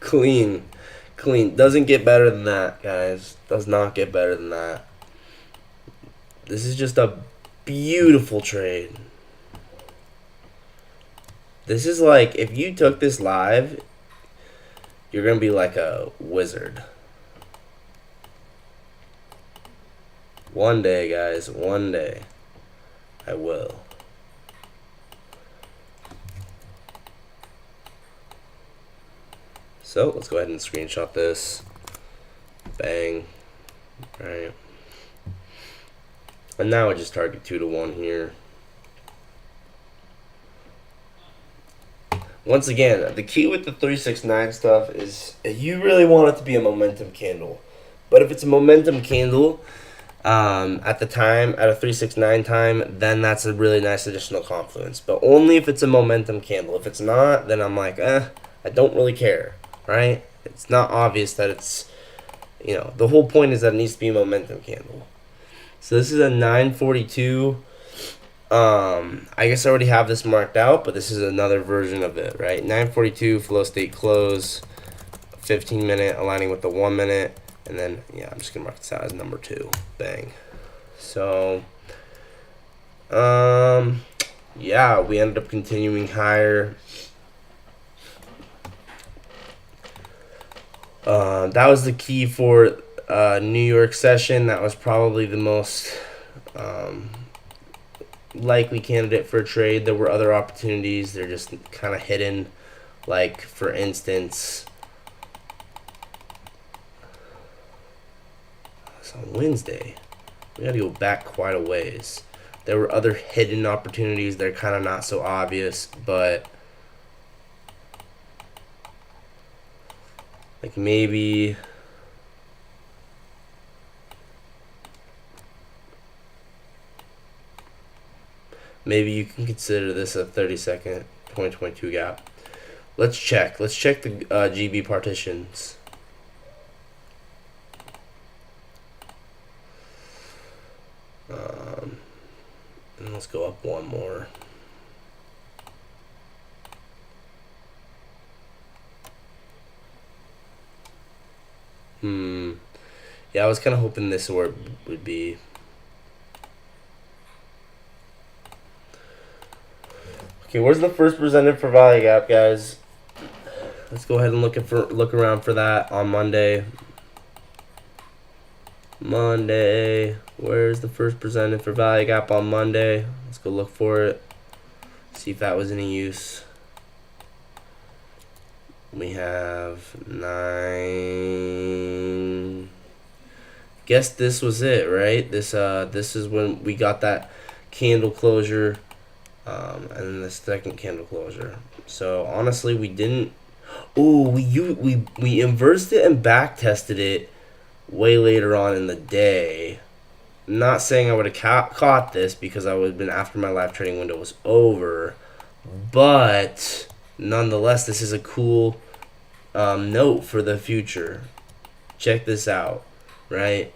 Clean. Doesn't get better than that, guys. Does not get better than that. This is just a beautiful trade. This is like, if you took this live, you're going to be like a wizard. One day, guys. One day. I will. So, let's go ahead and screenshot this. Bang. Alright. And now I just target 2 to 1 here. Once again, the key with the 369 stuff is you really want it to be a momentum candle. But if it's a momentum candle at the time, at a 369 time, then that's a really nice additional confluence. But only if it's a momentum candle. If it's not, then I'm like, I don't really care, right? It's not obvious that it's, you know, the whole point is that it needs to be a momentum candle. So this is a 942. I guess I already have this marked out, but this is another version of it, right? 942 flow state close, 15 minute aligning with the 1 minute, and then yeah, I'm just gonna mark this out as number 2. Bang. So yeah, we ended up continuing higher. That was the key for New York session. That was probably the most likely candidate for a trade. There were other opportunities. They're just kind of hidden. Like, for instance, it's on Wednesday. We got to go back quite a ways. There were other hidden opportunities. They're kind of not so obvious, but like maybe you can consider this a 30-second 2022 gap. Let's check. Let's check the GB partitions. And let's go up one more. Yeah, I was kind of hoping this would be. Okay, where's the first presented for value gap, guys? Let's go ahead and look around for that on Monday. Where's the first presented for value gap on Monday? Let's go look for it. See if that was any use. We have 9. Guess this was it, right? This is when we got that candle closure, and then the second candle closure. So honestly, we didn't. Oh, we inversed it and back tested it way later on in the day. I'm not saying I would have caught this because I would have been after my live trading window was over, but nonetheless, this is a cool note for the future. Check this out, right?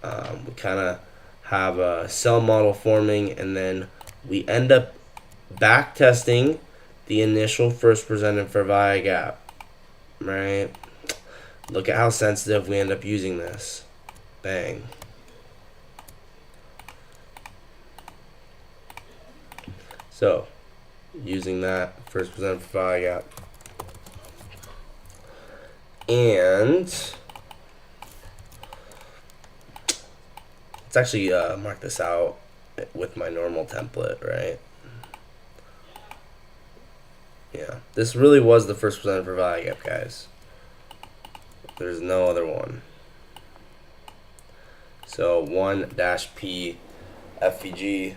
We kind of have a sell model forming, and then we end up back testing the initial first presented for value gap, right? Look at how sensitive we end up using this. Bang. So, using that first presented for value gap. And let's actually mark this out with my normal template, right? Yeah, this really was the first presented for value gap, guys. There's no other one. So 1-P FVG.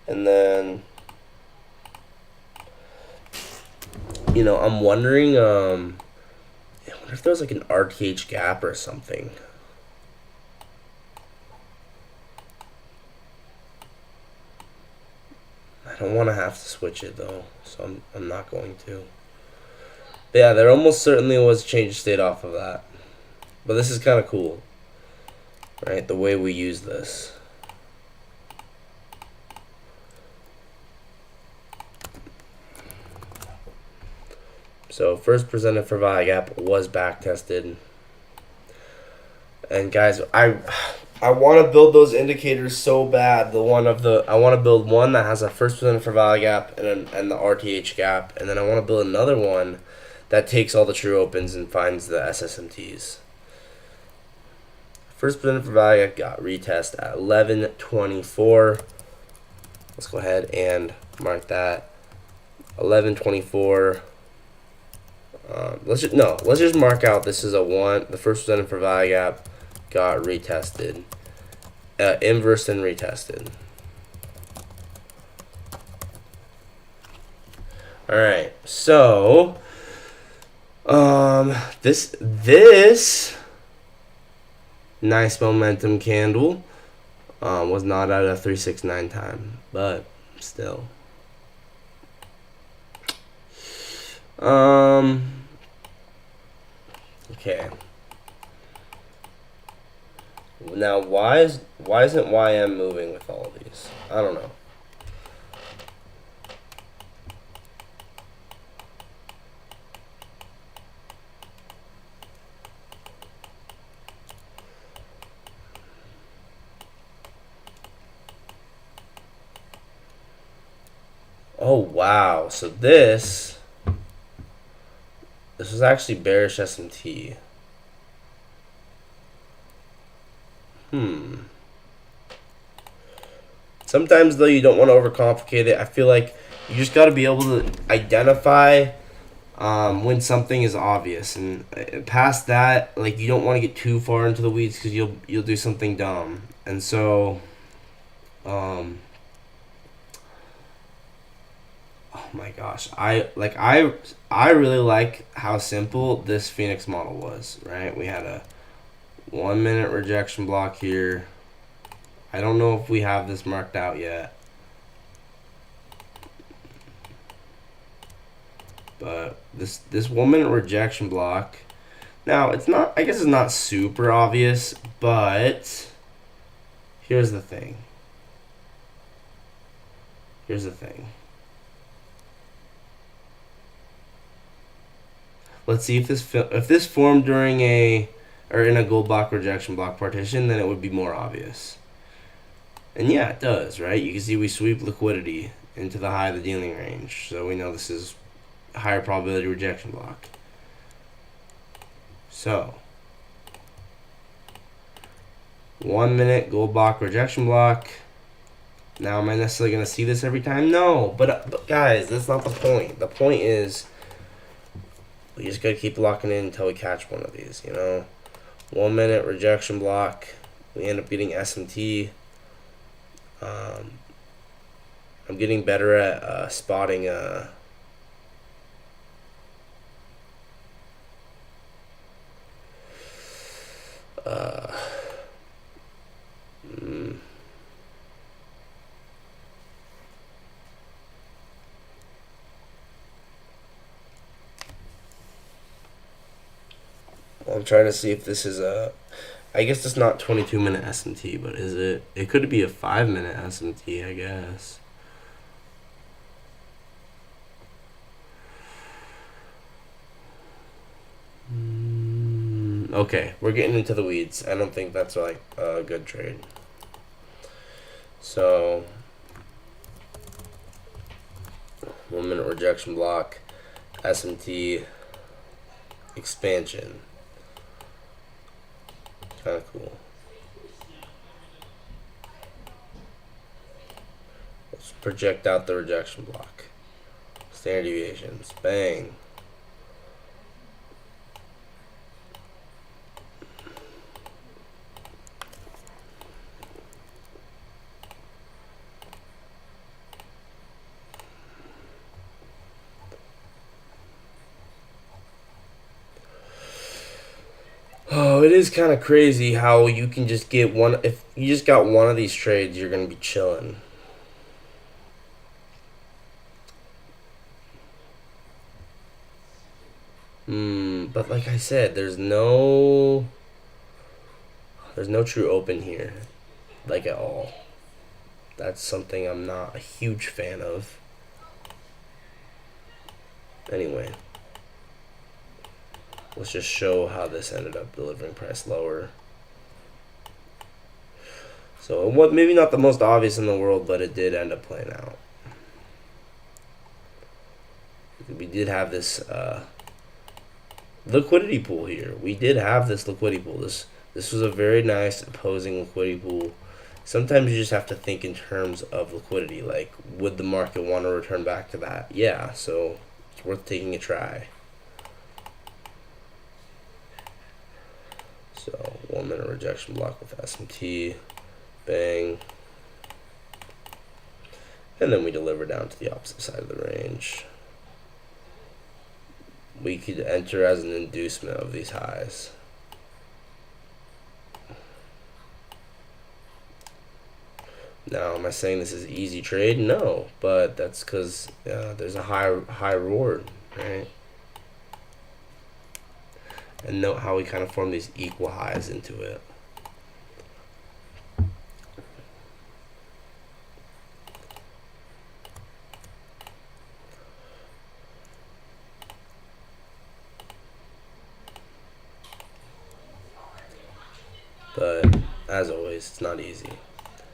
And then, you know, I'm wondering, I wonder if there's like an RTH gap or something. I don't want to have to switch it though, so I'm not going to. But yeah, there almost certainly was change state off of that. But this is kind of cool, right? The way we use this. So first presented for value gap was back tested. And guys, I want to build those indicators so bad. I want to build one that has a first presented for value gap and the RTH gap, and then I want to build another one that takes all the true opens and finds the SSMTs. First presented for value gap got retest at 11:24. Let's go ahead and mark that 11:24. Let's just mark out this is a 1. The first presented for value gap got retested, inversed and retested. All right, so this nice momentum candle was not at a 369 time, but still. Okay. Now, why isn't YM moving with all of these? I don't know. Oh wow! So this was actually bearish SMT. Sometimes though you don't want to overcomplicate it. I feel like you just got to be able to identify when something is obvious, and past that, like, you don't want to get too far into the weeds because you'll do something dumb. And so, oh my gosh, I really like how simple this Phoenix model was. Right, we had a 1 minute rejection block here. I don't know if we have this marked out yet, but this 1 minute rejection block, now it's not, I guess it's not super obvious, but here's the thing. Let's see if this formed during a or in a gold block rejection block partition, then it would be more obvious. And yeah, it does, right? You can see we sweep liquidity into the high of the dealing range, so we know this is a higher probability rejection block. So 1 minute gold block rejection block. Now, am I necessarily going to see this every time? No, but guys, that's not the point. The point is we just got to keep locking in until we catch one of these, you know? 1 minute rejection block. We end up getting SMT. I'm getting better at spotting I'm trying to see if this is a. I guess it's not 22-minute SMT, but is it? It could be a 5-minute SMT, I guess. Okay, we're getting into the weeds. I don't think that's like a good trade. So 1 minute rejection block, SMT, expansion. Kind of cool. Let's project out the rejection block. Standard deviations. Bang. Oh, it is kind of crazy how you can just get one. If you just got one of these trades, you're going to be chilling. But like I said, there's no true open here, like at all. That's something I'm not a huge fan of. Anyway. Let's just show how this ended up delivering price lower. So what, maybe not the most obvious in the world, but it did end up playing out. We did have this liquidity pool here. We did have this liquidity pool. This was a very nice opposing liquidity pool. Sometimes you just have to think in terms of liquidity. Like, would the market want to return back to that? Yeah, so it's worth taking a try. So 1 minute rejection block with SMT, bang, and then we deliver down to the opposite side of the range. We could enter as an inducement of these highs. Now, am I saying this is an easy trade? No, but that's because there's a high reward, right? And note how we kind of form these equal highs into it. But as always, it's not easy.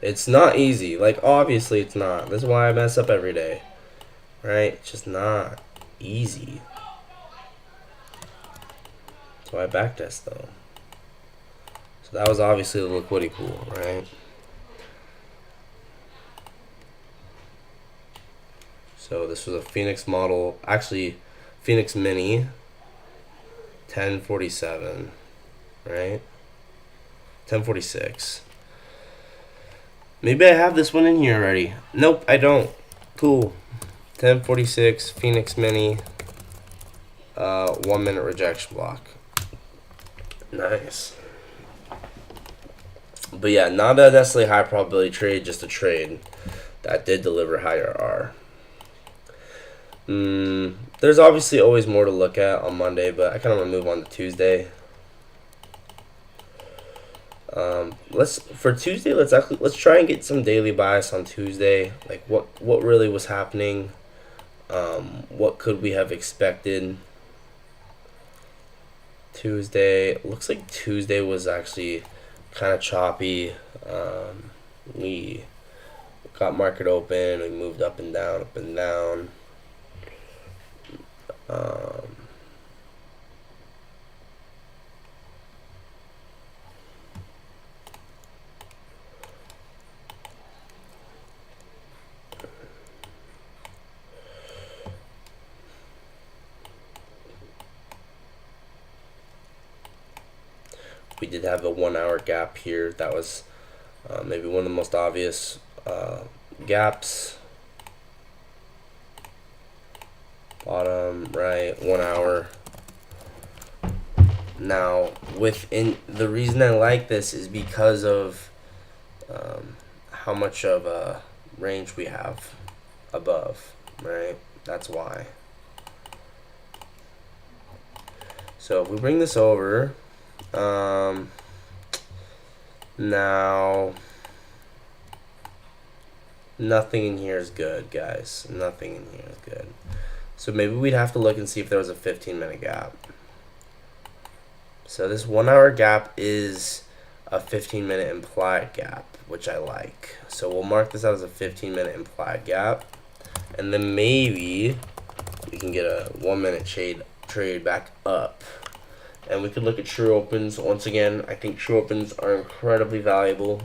It's not easy. Like, obviously it's not. That's why I mess up every day. Right? It's just not easy. That's why I backtest though. So that was obviously the liquidity pool, right? So this was a Phoenix model, actually Phoenix Mini 1047, right? 1046. Maybe I have this one in here already. Nope, I don't. Cool. 1046 Phoenix Mini 1 minute rejection block. Nice. But yeah, not a necessarily high probability trade, just a trade that did deliver higher R. There's obviously always more to look at on Monday, but I kind of want to move on to Tuesday. For Tuesday, let's try and get some daily bias on Tuesday. Like what really was happening. What could we have expected? Tuesday, looks like Tuesday was actually kind of choppy. We got market open, we moved up and down, up and down. We did have a 1 hour gap here. That was maybe one of the most obvious gaps. Bottom right, 1 hour. Now, within the reason I like this is because of how much of a range we have above, right? That's why. So if we bring this over, now nothing in here is good, guys. Nothing in here is good. So maybe we'd have to look and see if there was a 15-minute gap. So this 1 hour gap is a 15-minute implied gap, which I like. So we'll mark this out as a 15-minute implied gap. And then maybe we can get a 1 minute trade back up. And we could look at true opens. Once again, I think true opens are incredibly valuable.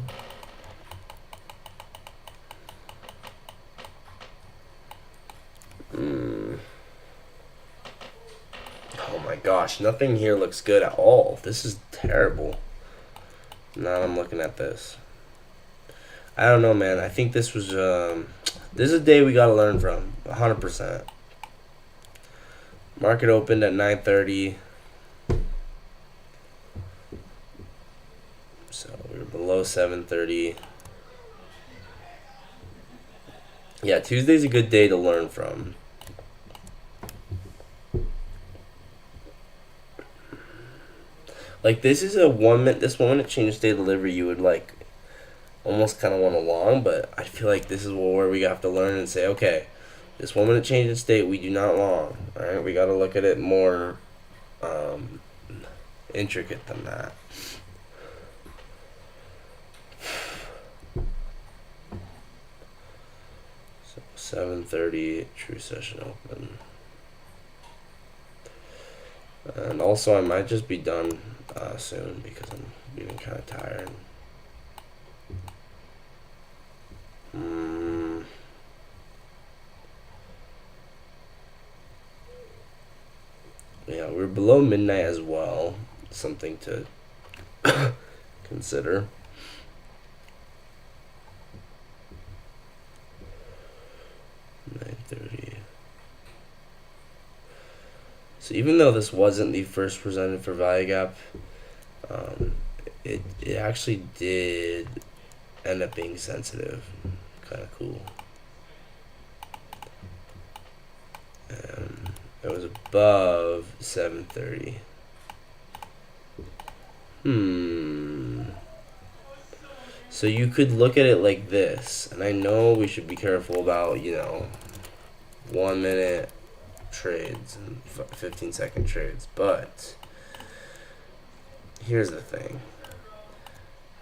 Oh my gosh, nothing here looks good at all. This is terrible. Now I'm looking at this. I don't know, man. I think this was this is a day we gotta learn from, 100%. Market opened at 9:30. So we were below 7:30. Yeah, Tuesday's a good day to learn from. Like this is a 1 minute. This 1 minute change of state delivery you would like almost kind of want to long, but I feel like this is where we have to learn and say, okay, this 1 minute change in state we do not long. All right, we got to look at it more intricate than that. So 7:30 true session open. And also, I might just be done soon because I'm getting kind of tired. Yeah, we're below midnight as well. Something to consider. So even though this wasn't the first presented for value gap, it actually did end up being sensitive. Kind of cool. It was above 7:30. So you could look at it like this, and I know we should be careful about, 1 minute trades and 15-second trades, but here's the thing.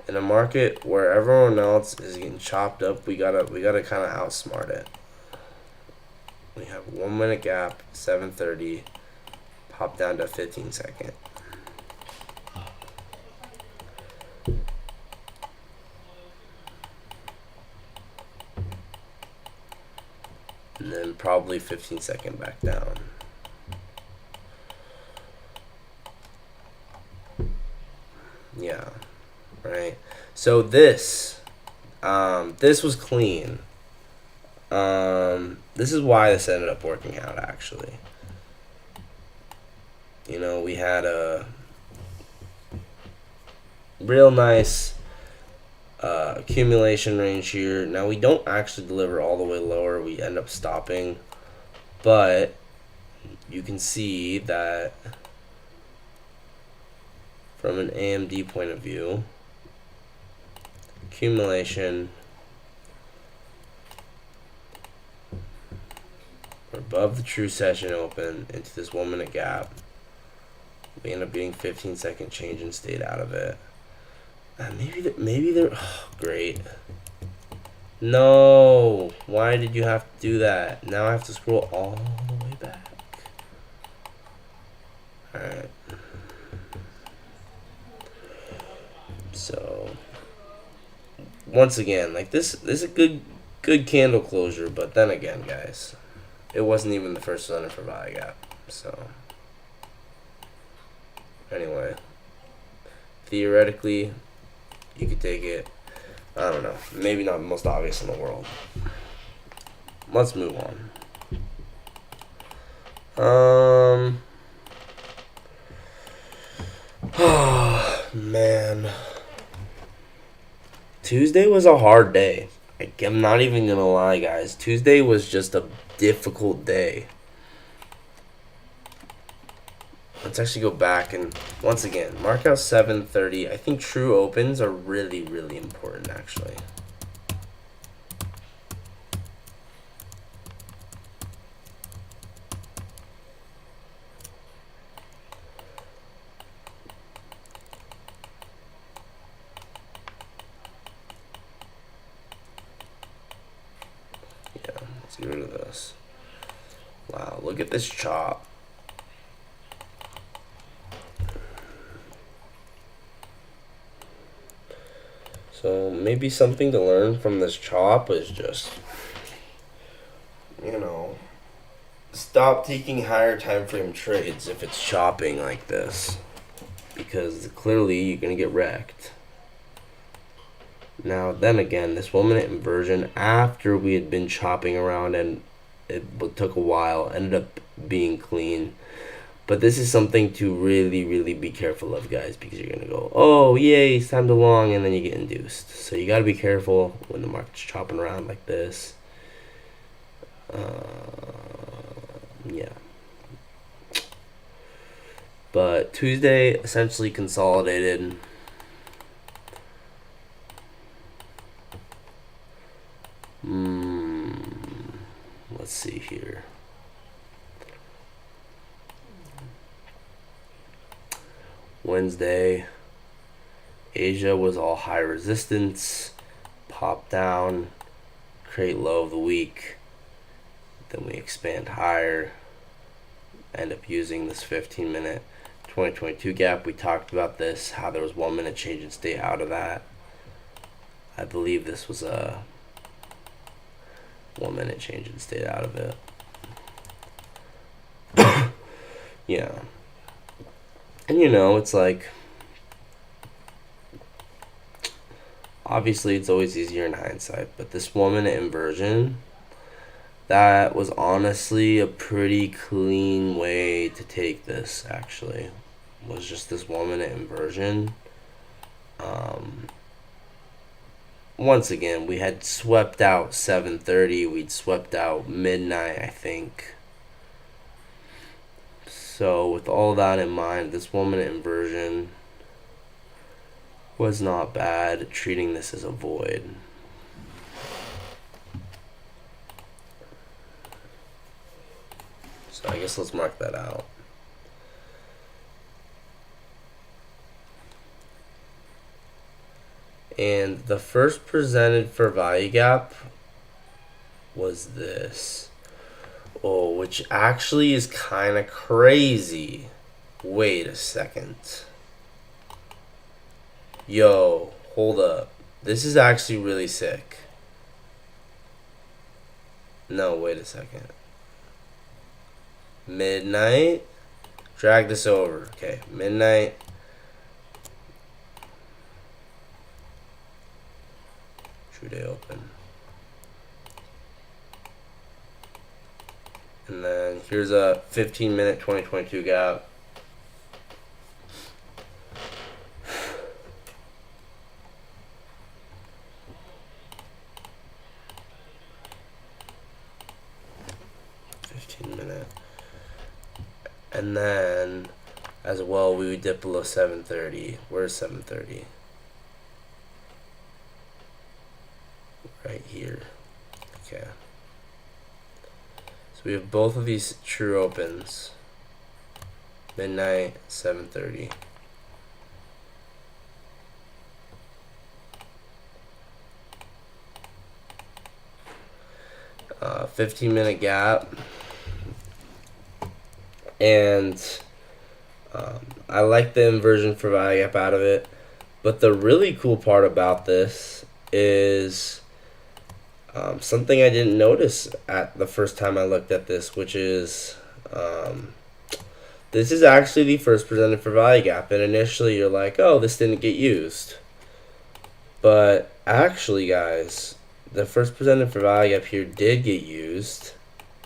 In a market where everyone else is getting chopped up, we gotta kind of outsmart it. We have 1 minute gap, 7:30, pop down to 15-second. And then probably 15-second back down. Yeah, right. So this was clean. This is why this ended up working out, actually. We had a real nice accumulation range here. Now we don't actually deliver all the way lower. We end up stopping, but you can see that from an AMD point of view, accumulation, we're above the true session open into this 1 minute gap. We end up getting 15-second change and stayed out of it. Maybe they're great. No, why did you have to do that? Now I have to scroll all the way back. Alright. So once again, like this is a good candle closure, but then again, guys, it wasn't even the first center for value gap. So anyway, theoretically, you could take it. I don't know. Maybe not the most obvious in the world. Let's move on. Oh, man. Tuesday was a hard day. I'm not even going to lie, guys. Tuesday was just a difficult day. Let's actually go back and, once again, mark out 7:30. I think true opens are really, really important, actually. Yeah, let's get rid of this. Wow, look at this chop. So maybe something to learn from this chop is just, stop taking higher time frame trades if it's chopping like this, because clearly you're gonna get wrecked. Now then again, this 1 minute inversion after we had been chopping around and it took a while, ended up being clean. But this is something to really, really be careful of, guys, because you're going to go, oh, yay, it's time to long, and then you get induced. So you got to be careful when the market's chopping around like this. Yeah. But Tuesday essentially consolidated. Let's see here. Wednesday, Asia was all high resistance, pop down, create low of the week, then we expand higher, end up using this 15-minute 2022 gap. We talked about this, how there was 1 minute change and stay out of that. I believe this was a 1 minute change and stay out of it. Yeah. And it's like, obviously it's always easier in hindsight, but this 1 minute inversion, that was honestly a pretty clean way to take this, actually, was just this 1 minute inversion. Once again, we had swept out 7:30, we'd swept out midnight, I think. So with all that in mind, this 1 minute inversion was not bad, treating this as a void. So I guess let's mark that out. And the first presented for value gap was this. Oh, which actually is kind of crazy. Wait a second. Yo, hold up. This is actually really sick. No, wait a second. Midnight. Drag this over. Okay, midnight. True day open. And then here's a 15-minute 2022 gap. And then, as well, we would dip below 7:30. Where's 7:30? Right here. Okay. So we have both of these true opens. midnight, 7:30. 15-minute gap, and I like the inversion for value gap out of it. But the really cool part about this is something I didn't notice at the first time I looked at this, which is this is actually the first presented for value gap. And initially you're like, oh, this didn't get used. But actually, guys, the first presented for value gap here did get used.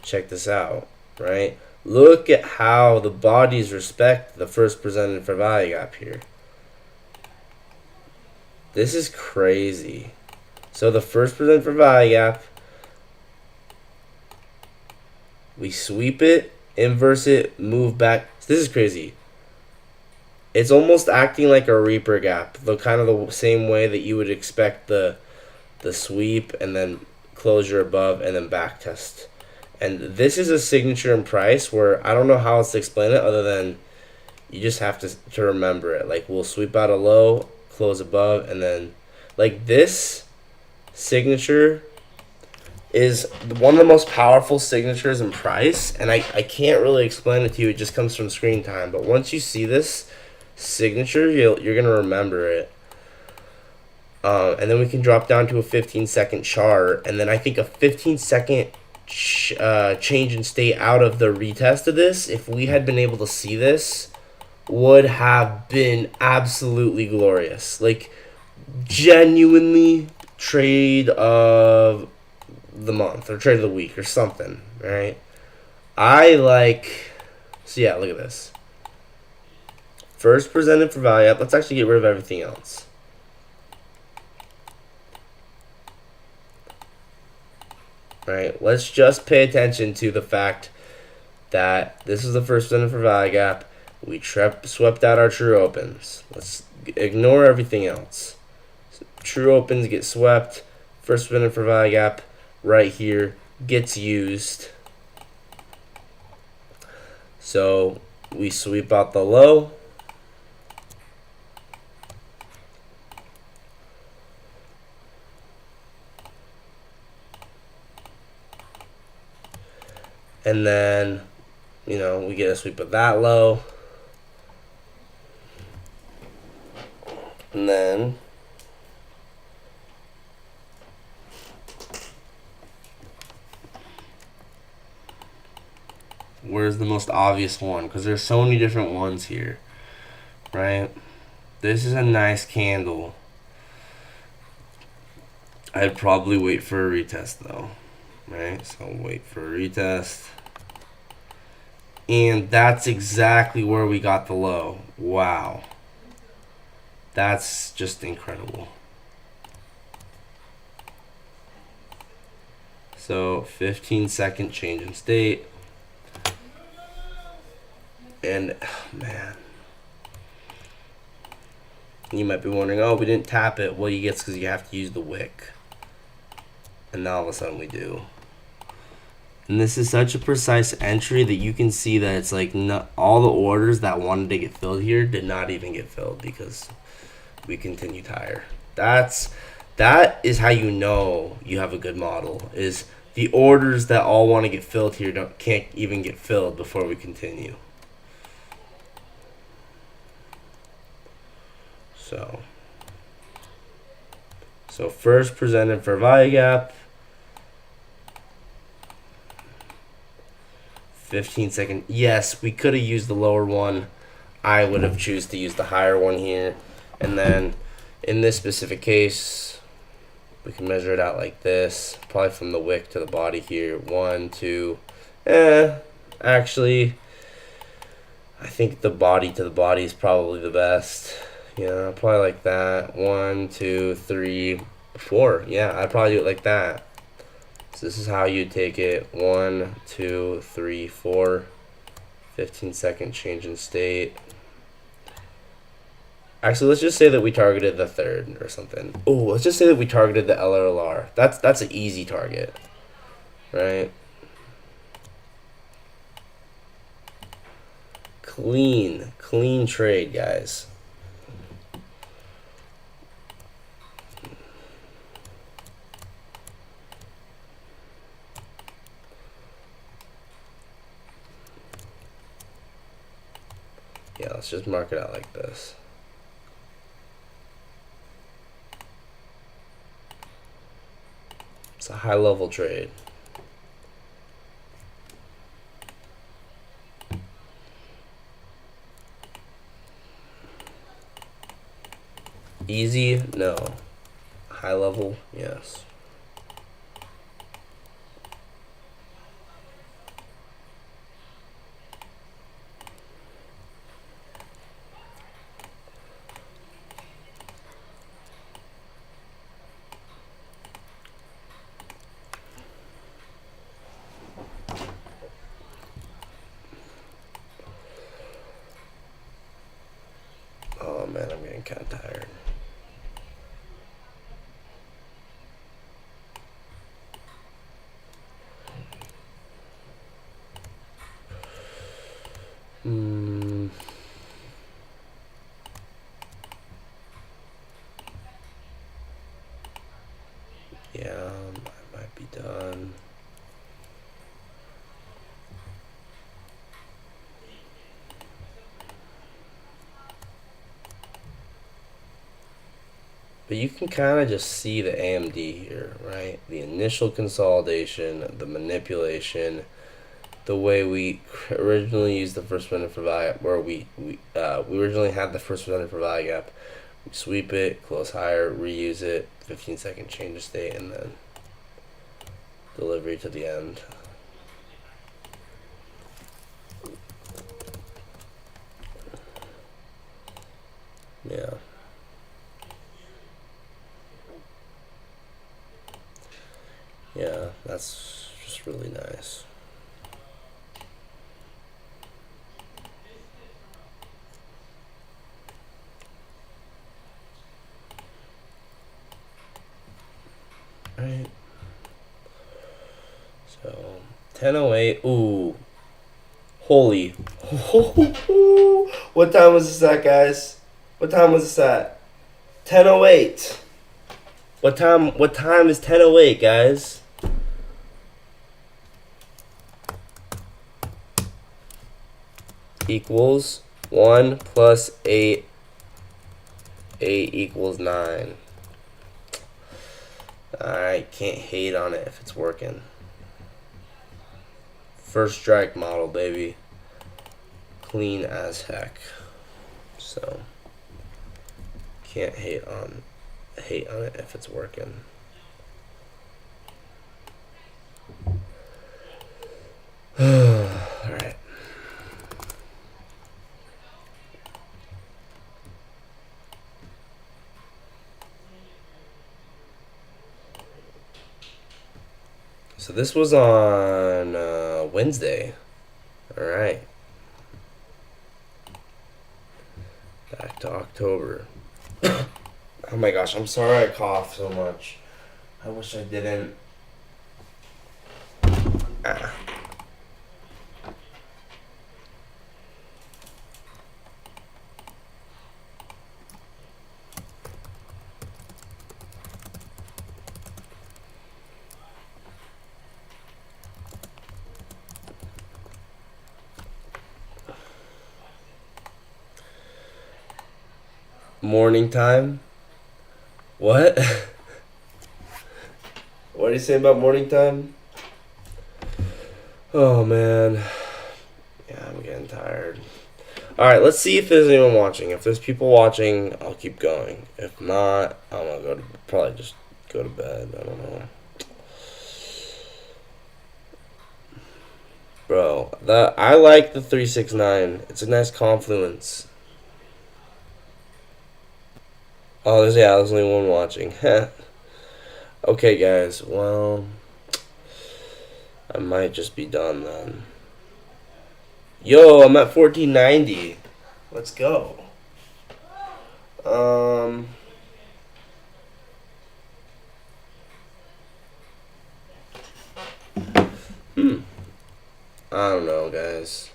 Check this out, right? Look at how the bodies respect the first presented for value gap here. This is crazy. So the first presented for value gap, we sweep it, inverse it, move back. This is crazy. It's almost acting like a Reaper gap, the kind of the same way that you would expect the sweep and then closure above and then back test. And this is a signature in price where I don't know how else to explain it other than you just have to remember it. Like, we'll sweep out a low, close above, and then like this signature is one of the most powerful signatures in price, and I can't really explain it to you. It just comes from screen time. But once you see this signature, you're gonna remember it. And then we can drop down to a 15-second chart, and then I think a 15-second change in state out of the retest of this, if we had been able to see this, would have been absolutely glorious. Like, genuinely trade of the month or trade of the week or something, right? So yeah, look at this. First presented for value up. Let's actually get rid of everything else. Right, let's just pay attention to the fact that this is the first presented for value gap. We swept out our true opens. Let's ignore everything else. True opens get swept. First presented for value gap right here gets used. So we sweep out the low. And then, we get a sweep of that low. And then where's the most obvious one? Because there's so many different ones here, right? This is a nice candle. I'd probably wait for a retest though, right? So wait for a retest. And that's exactly where we got the low. Wow. That's just incredible. So 15-second change in state. And, man. You might be wondering, oh, we didn't tap it. Well, you get because you have to use the wick. And now all of a sudden we do. And this is such a precise entry that you can see that it's like all the orders that wanted to get filled here did not even get filled because we continued higher. That is how you know you have a good model, is the orders that all want to get filled here can't even get filled before we continue. So first presented for value gap. 15-second. Yes, we could have used the lower one. I would have choose to use the higher one here. And then in this specific case, we can measure it out like this. Probably from the wick to the body here. 1, 2. Actually, I think the body to the body is probably the best. Yeah, probably like that. 1, 2, 3, 4. Yeah, I'd probably do it like that. So this is how you take it. 1, 2, 3, 4. 15-second change in state. Actually, let's just say that we targeted the third or something. Oh, let's just say that we targeted the LRLR. That's an easy target, right? Clean trade, guys. Yeah, let's just mark it out like this. It's a high level trade. Easy? No. High level? Yes. Oh man, I'm getting kind of tired. Yeah, I might be done. But you can kind of just see the AMD here, right? The initial consolidation, the manipulation, the way we originally used the first minute for value, where we originally had the first minute for value gap. We sweep it, close higher, reuse it, 15-second change of state, and then delivery to the end. Yeah. Yeah, that's just really nice. Alright. So, 10:08. Ooh. Holy. What time was this at, guys? What time was this at? 10:08. What time is 10:08, guys? Equals 1 plus 8. 8 equals 9. Alright, can't hate on it if it's working. First strike model, baby. Clean as heck. So can't hate on it if it's working. Alright. So this was on Wednesday. Alright. Back to October. Oh my gosh, I'm sorry I cough so much. I wish I didn't. Ah. Morning time? What? What do you say about morning time? Oh man. Yeah, I'm getting tired. Alright, let's see if there's anyone watching. If there's people watching, I'll keep going. If not, I'm gonna probably just go to bed. I don't know. Bro, I like the 369. It's a nice confluence. Oh, there's only one watching. Okay, guys. Well, I might just be done then. Yo, I'm at 1490. Let's go. I don't know, guys.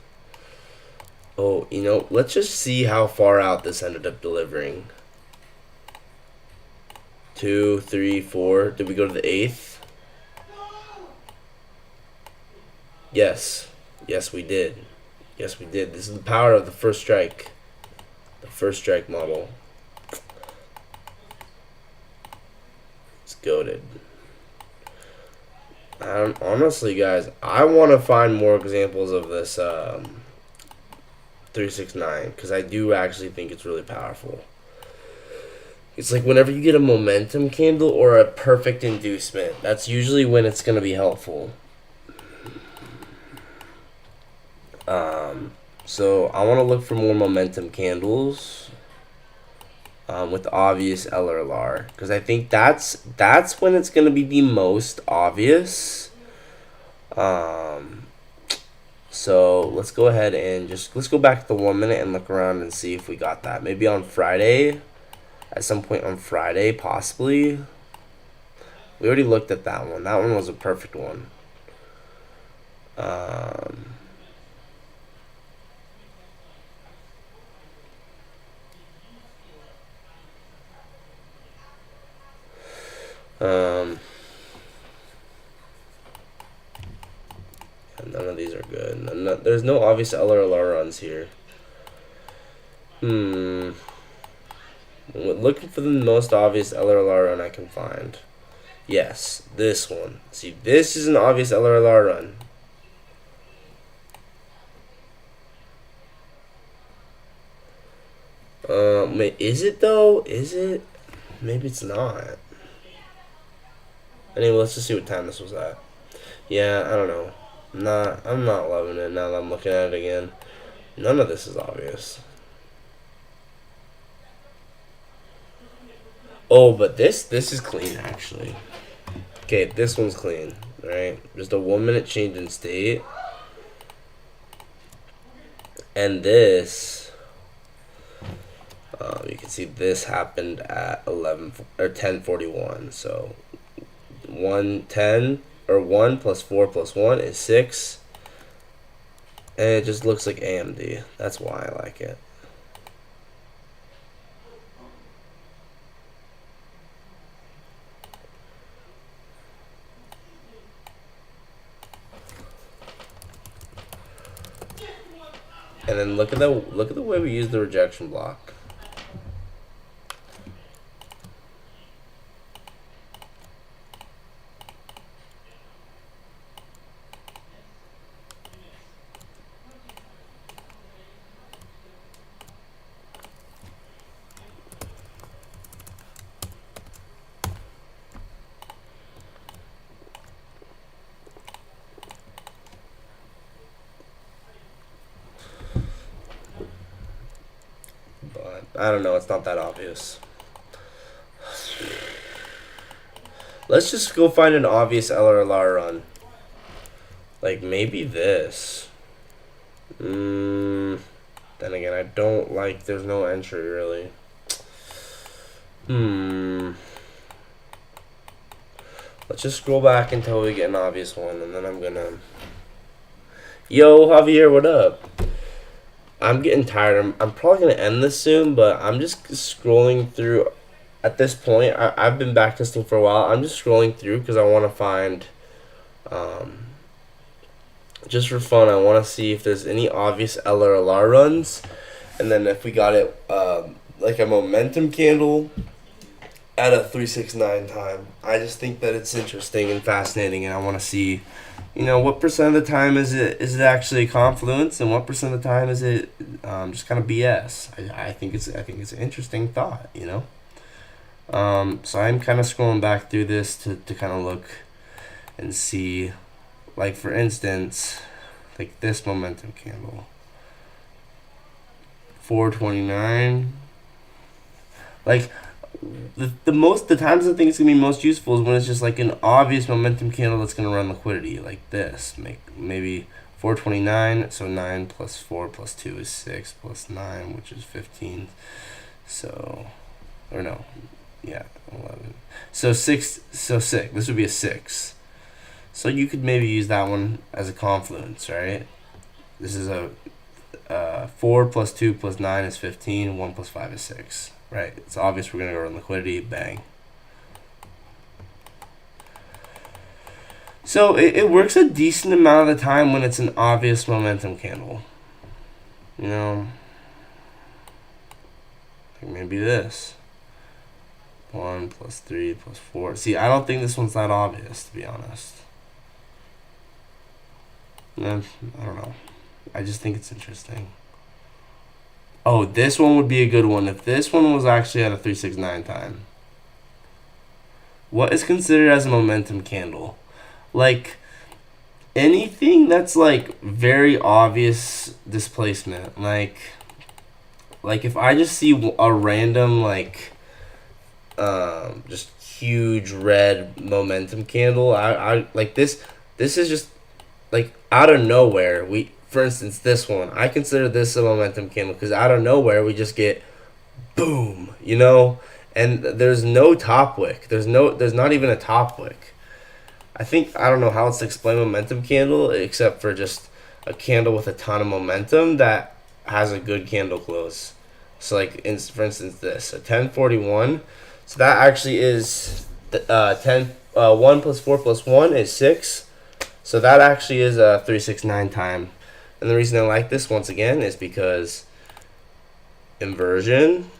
Oh, let's just see how far out this ended up delivering. 2, 3, 4. Did we go to the 8th? Yes. Yes, we did. Yes, we did. This is the power of the first strike. The first strike model. It's goated. Honestly, guys, I want to find more examples of this 369 because I do actually think it's really powerful. It's like whenever you get a momentum candle or a perfect inducement, that's usually when it's going to be helpful. So I want to look for more momentum candles with obvious LRLR because I think that's when it's going to be the most obvious. So let's go ahead and let's go back to the 1 minute and look around and see if we got that. Maybe on Friday, at some point on Friday, possibly. We already looked at that one. That one was a perfect one. None of these are good. There's no obvious LRLR runs here. Looking for the most obvious LRLR run I can find. Yes, this one. See, this is an obvious LRLR run. Is it though? Is it? Maybe it's not. Anyway, let's just see what time this was at. Yeah, I don't know. I'm not loving it now that I'm looking at it again. None of this is obvious. Oh, but this is clean actually. Okay, this one's clean, right? Just a 1 minute change in state. And this, you can see this happened at 10:41. So 110 or 1 plus 4 plus 1 is 6. And it just looks like AMD. That's why I like it. And then look at the way we use the rejection block. But I don't know, it's not that obvious. Let's just go find an obvious LRLR run. Like maybe this. Then again, I don't like, there's no entry really. Let's just scroll back until we get an obvious one, and then I'm gonna... Yo, Javier, what up? I'm getting tired. I'm probably going to end this soon, but I'm just scrolling through. At this point, I've been backtesting for a while. I'm just scrolling through because I want to find, just for fun, I want to see if there's any obvious LRLR runs. And then if we got it, like a momentum candle at a 369 time. I just think that it's interesting and fascinating, and I want to see, what percent of the time is it actually a confluence, and what percent of the time is it just kind of BS. I think it's an interesting thought, So I'm kind of scrolling back through this to kind of look and see, like for instance, like this momentum candle, 429, like. The times I think it's gonna be most useful is when it's just like an obvious momentum candle that's gonna run liquidity like this. Maybe 429. So 9 plus 4 plus 2 is 6 plus 9, which is 15. So, or no, yeah, 11. So 6. So 6. This would be a 6. So you could maybe use that one as a confluence, right? This is 4 plus 2 plus 9 is 15. 1 plus 5 is 6. Right? It's obvious we're going to go to liquidity. Bang. So it works a decent amount of the time when it's an obvious momentum candle. You know, like maybe this. 1 plus 3 plus 4. See, I don't think this one's that obvious, to be honest. I don't know. I just think it's interesting. Oh, this one would be a good one if this one was actually at a 369 time. What is considered as a momentum candle? Like, anything that's like very obvious displacement. Like if I just see a random like just huge red momentum candle, I like this is just like out of nowhere. For instance, this one, I consider this a momentum candle because out of nowhere we just get boom, you know, and there's no top wick. There's not even a top wick. I don't know how else to explain momentum candle except for just a candle with a ton of momentum that has a good candle close. So like for instance this, a 1041. So that actually is 1 plus 4 plus 1 is 6. So that actually is a 369 time. And the reason I like this once again is because inversion,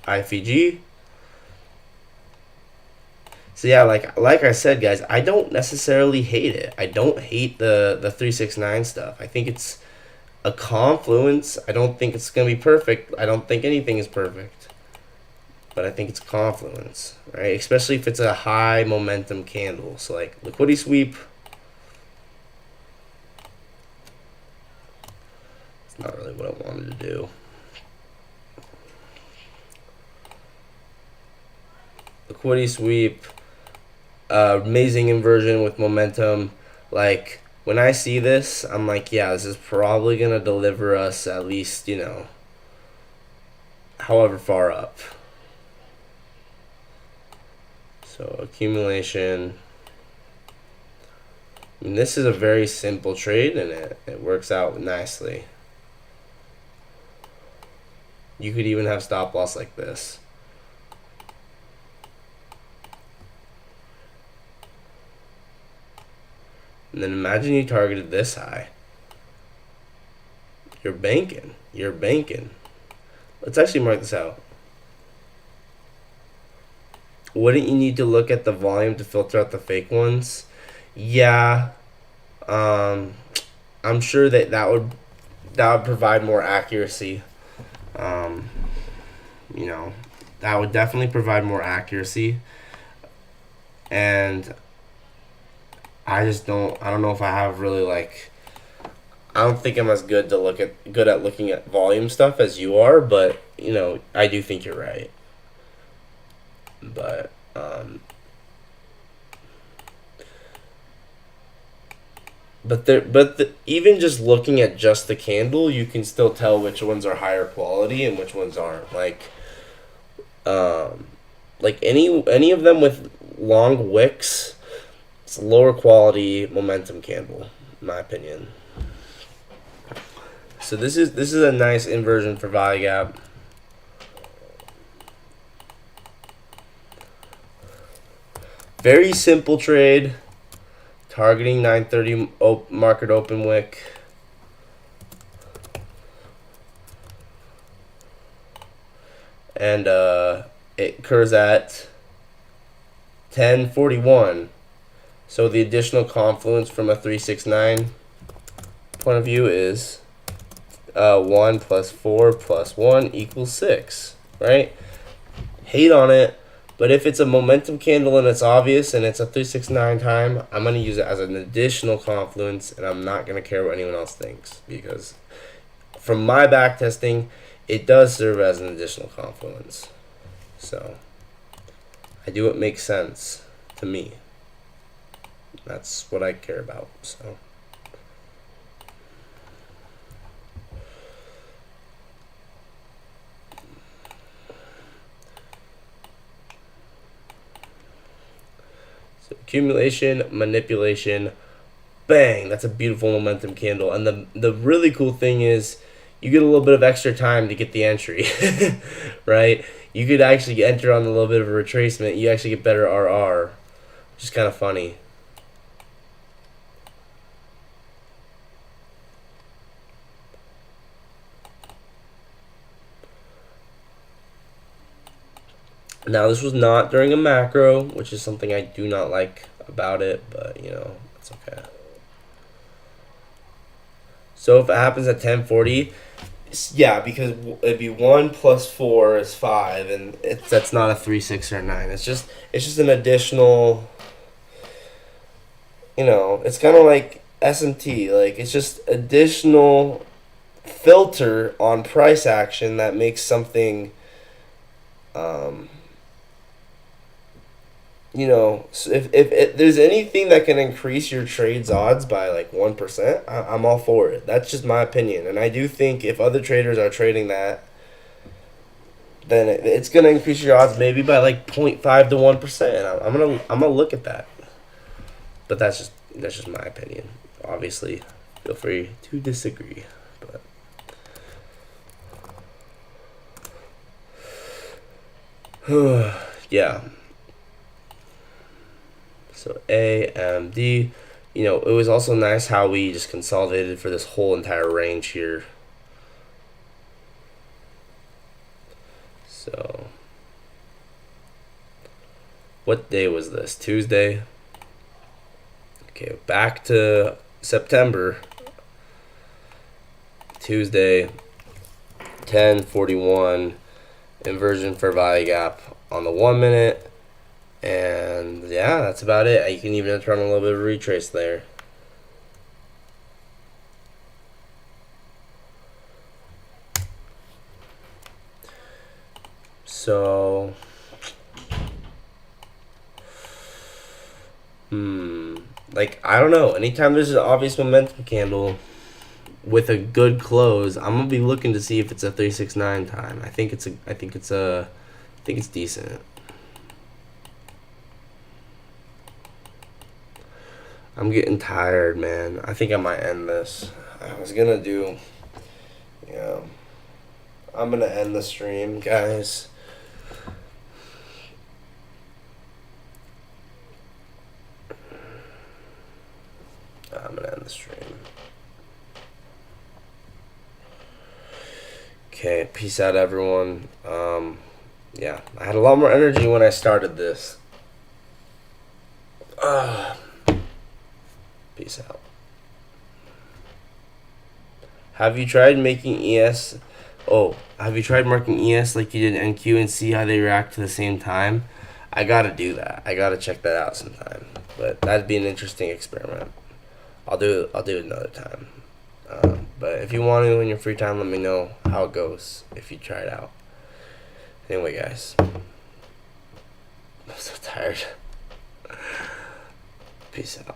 IFEG. So yeah, like I said, guys, I don't necessarily hate it. I don't hate the 369 stuff. I think it's a confluence. I don't think it's gonna be perfect. I don't think anything is perfect, but I think it's a confluence, right? Especially if it's a high momentum candle. So like liquidity sweep. It's not really what I wanted to do. Liquidity sweep. Amazing inversion with momentum. Like when I see this, I'm like, yeah, this is probably gonna deliver us at least, you know, however far up. So accumulation. I mean, this is a very simple trade and it works out nicely. You could even have stop loss like this. And then imagine you targeted this high. You're banking. You're banking. Let's actually mark this out. Wouldn't you need to look at the volume to filter out the fake ones? Yeah. I'm sure that would provide more accuracy. You know, that would definitely provide more accuracy. And I don't know if I have really like, I don't think I'm as good at looking at volume stuff as you are, but you know, I do think you're right. But even just looking at just the candle, you can still tell which ones are higher quality and which ones aren't. Like any of them with long wicks, it's a lower quality momentum candle, in my opinion. So this is a nice inversion for value gap. Very simple trade, targeting 930 market open wick. And it occurs at 1041. So the additional confluence from a 369 point of view is 1 plus 4 plus 1 equals 6, right? Hate on it, but if it's a momentum candle and it's obvious and it's a 369 time, I'm going to use it as an additional confluence, and I'm not going to care what anyone else thinks, because from my back testing, it does serve as an additional confluence. So I do what makes sense to me. That's what I care about. So accumulation, manipulation, bang, that's a beautiful momentum candle. And the really cool thing is you get a little bit of extra time to get the entry, right? You could actually enter on a little bit of a retracement. You actually get better RR, which is kind of funny. Now, this was not during a macro, which is something I do not like about it, but, you know, it's okay. So if it happens at 10:40, yeah, because it'd be 1 plus 4 is 5, and that's not a 3, 6, or 9. It's just an additional, you know, it's kind of like SMT. Like, it's just additional filter on price action that makes something, you know, so if there's anything that can increase your trade's odds by like 1%, I'm all for it. That's just my opinion. And I do think if other traders are trading that, then it's going to increase your odds maybe by like 0.5 to 1%. I'm gonna look at that. But that's just my opinion. Obviously, feel free to disagree. But yeah. So AMD, you know, it was also nice how we just consolidated for this whole entire range here. So, what day was this? Tuesday. Okay, back to September. Tuesday, 10:41, inversion for value gap on the 1 minute. And yeah, that's about it. You can even enter on a little bit of retrace there. So, like, I don't know. Anytime there's an obvious momentum candle with a good close, I'm gonna be looking to see if it's a 369 time. I think it's decent. I'm getting tired, man. I think I might end this. I was gonna do, yeah. I'm gonna end the stream, guys. I'm gonna end the stream. Okay, peace out, everyone. Yeah, I had a lot more energy when I started this. Peace out. Have you tried making ES? Oh, have you tried marking ES like you did NQ and see how they react to the same time? I gotta do that. I gotta check that out sometime. But that'd be an interesting experiment. I'll do it another time. But if you want to in your free time, let me know how it goes if you try it out. Anyway, guys, I'm so tired. Peace out.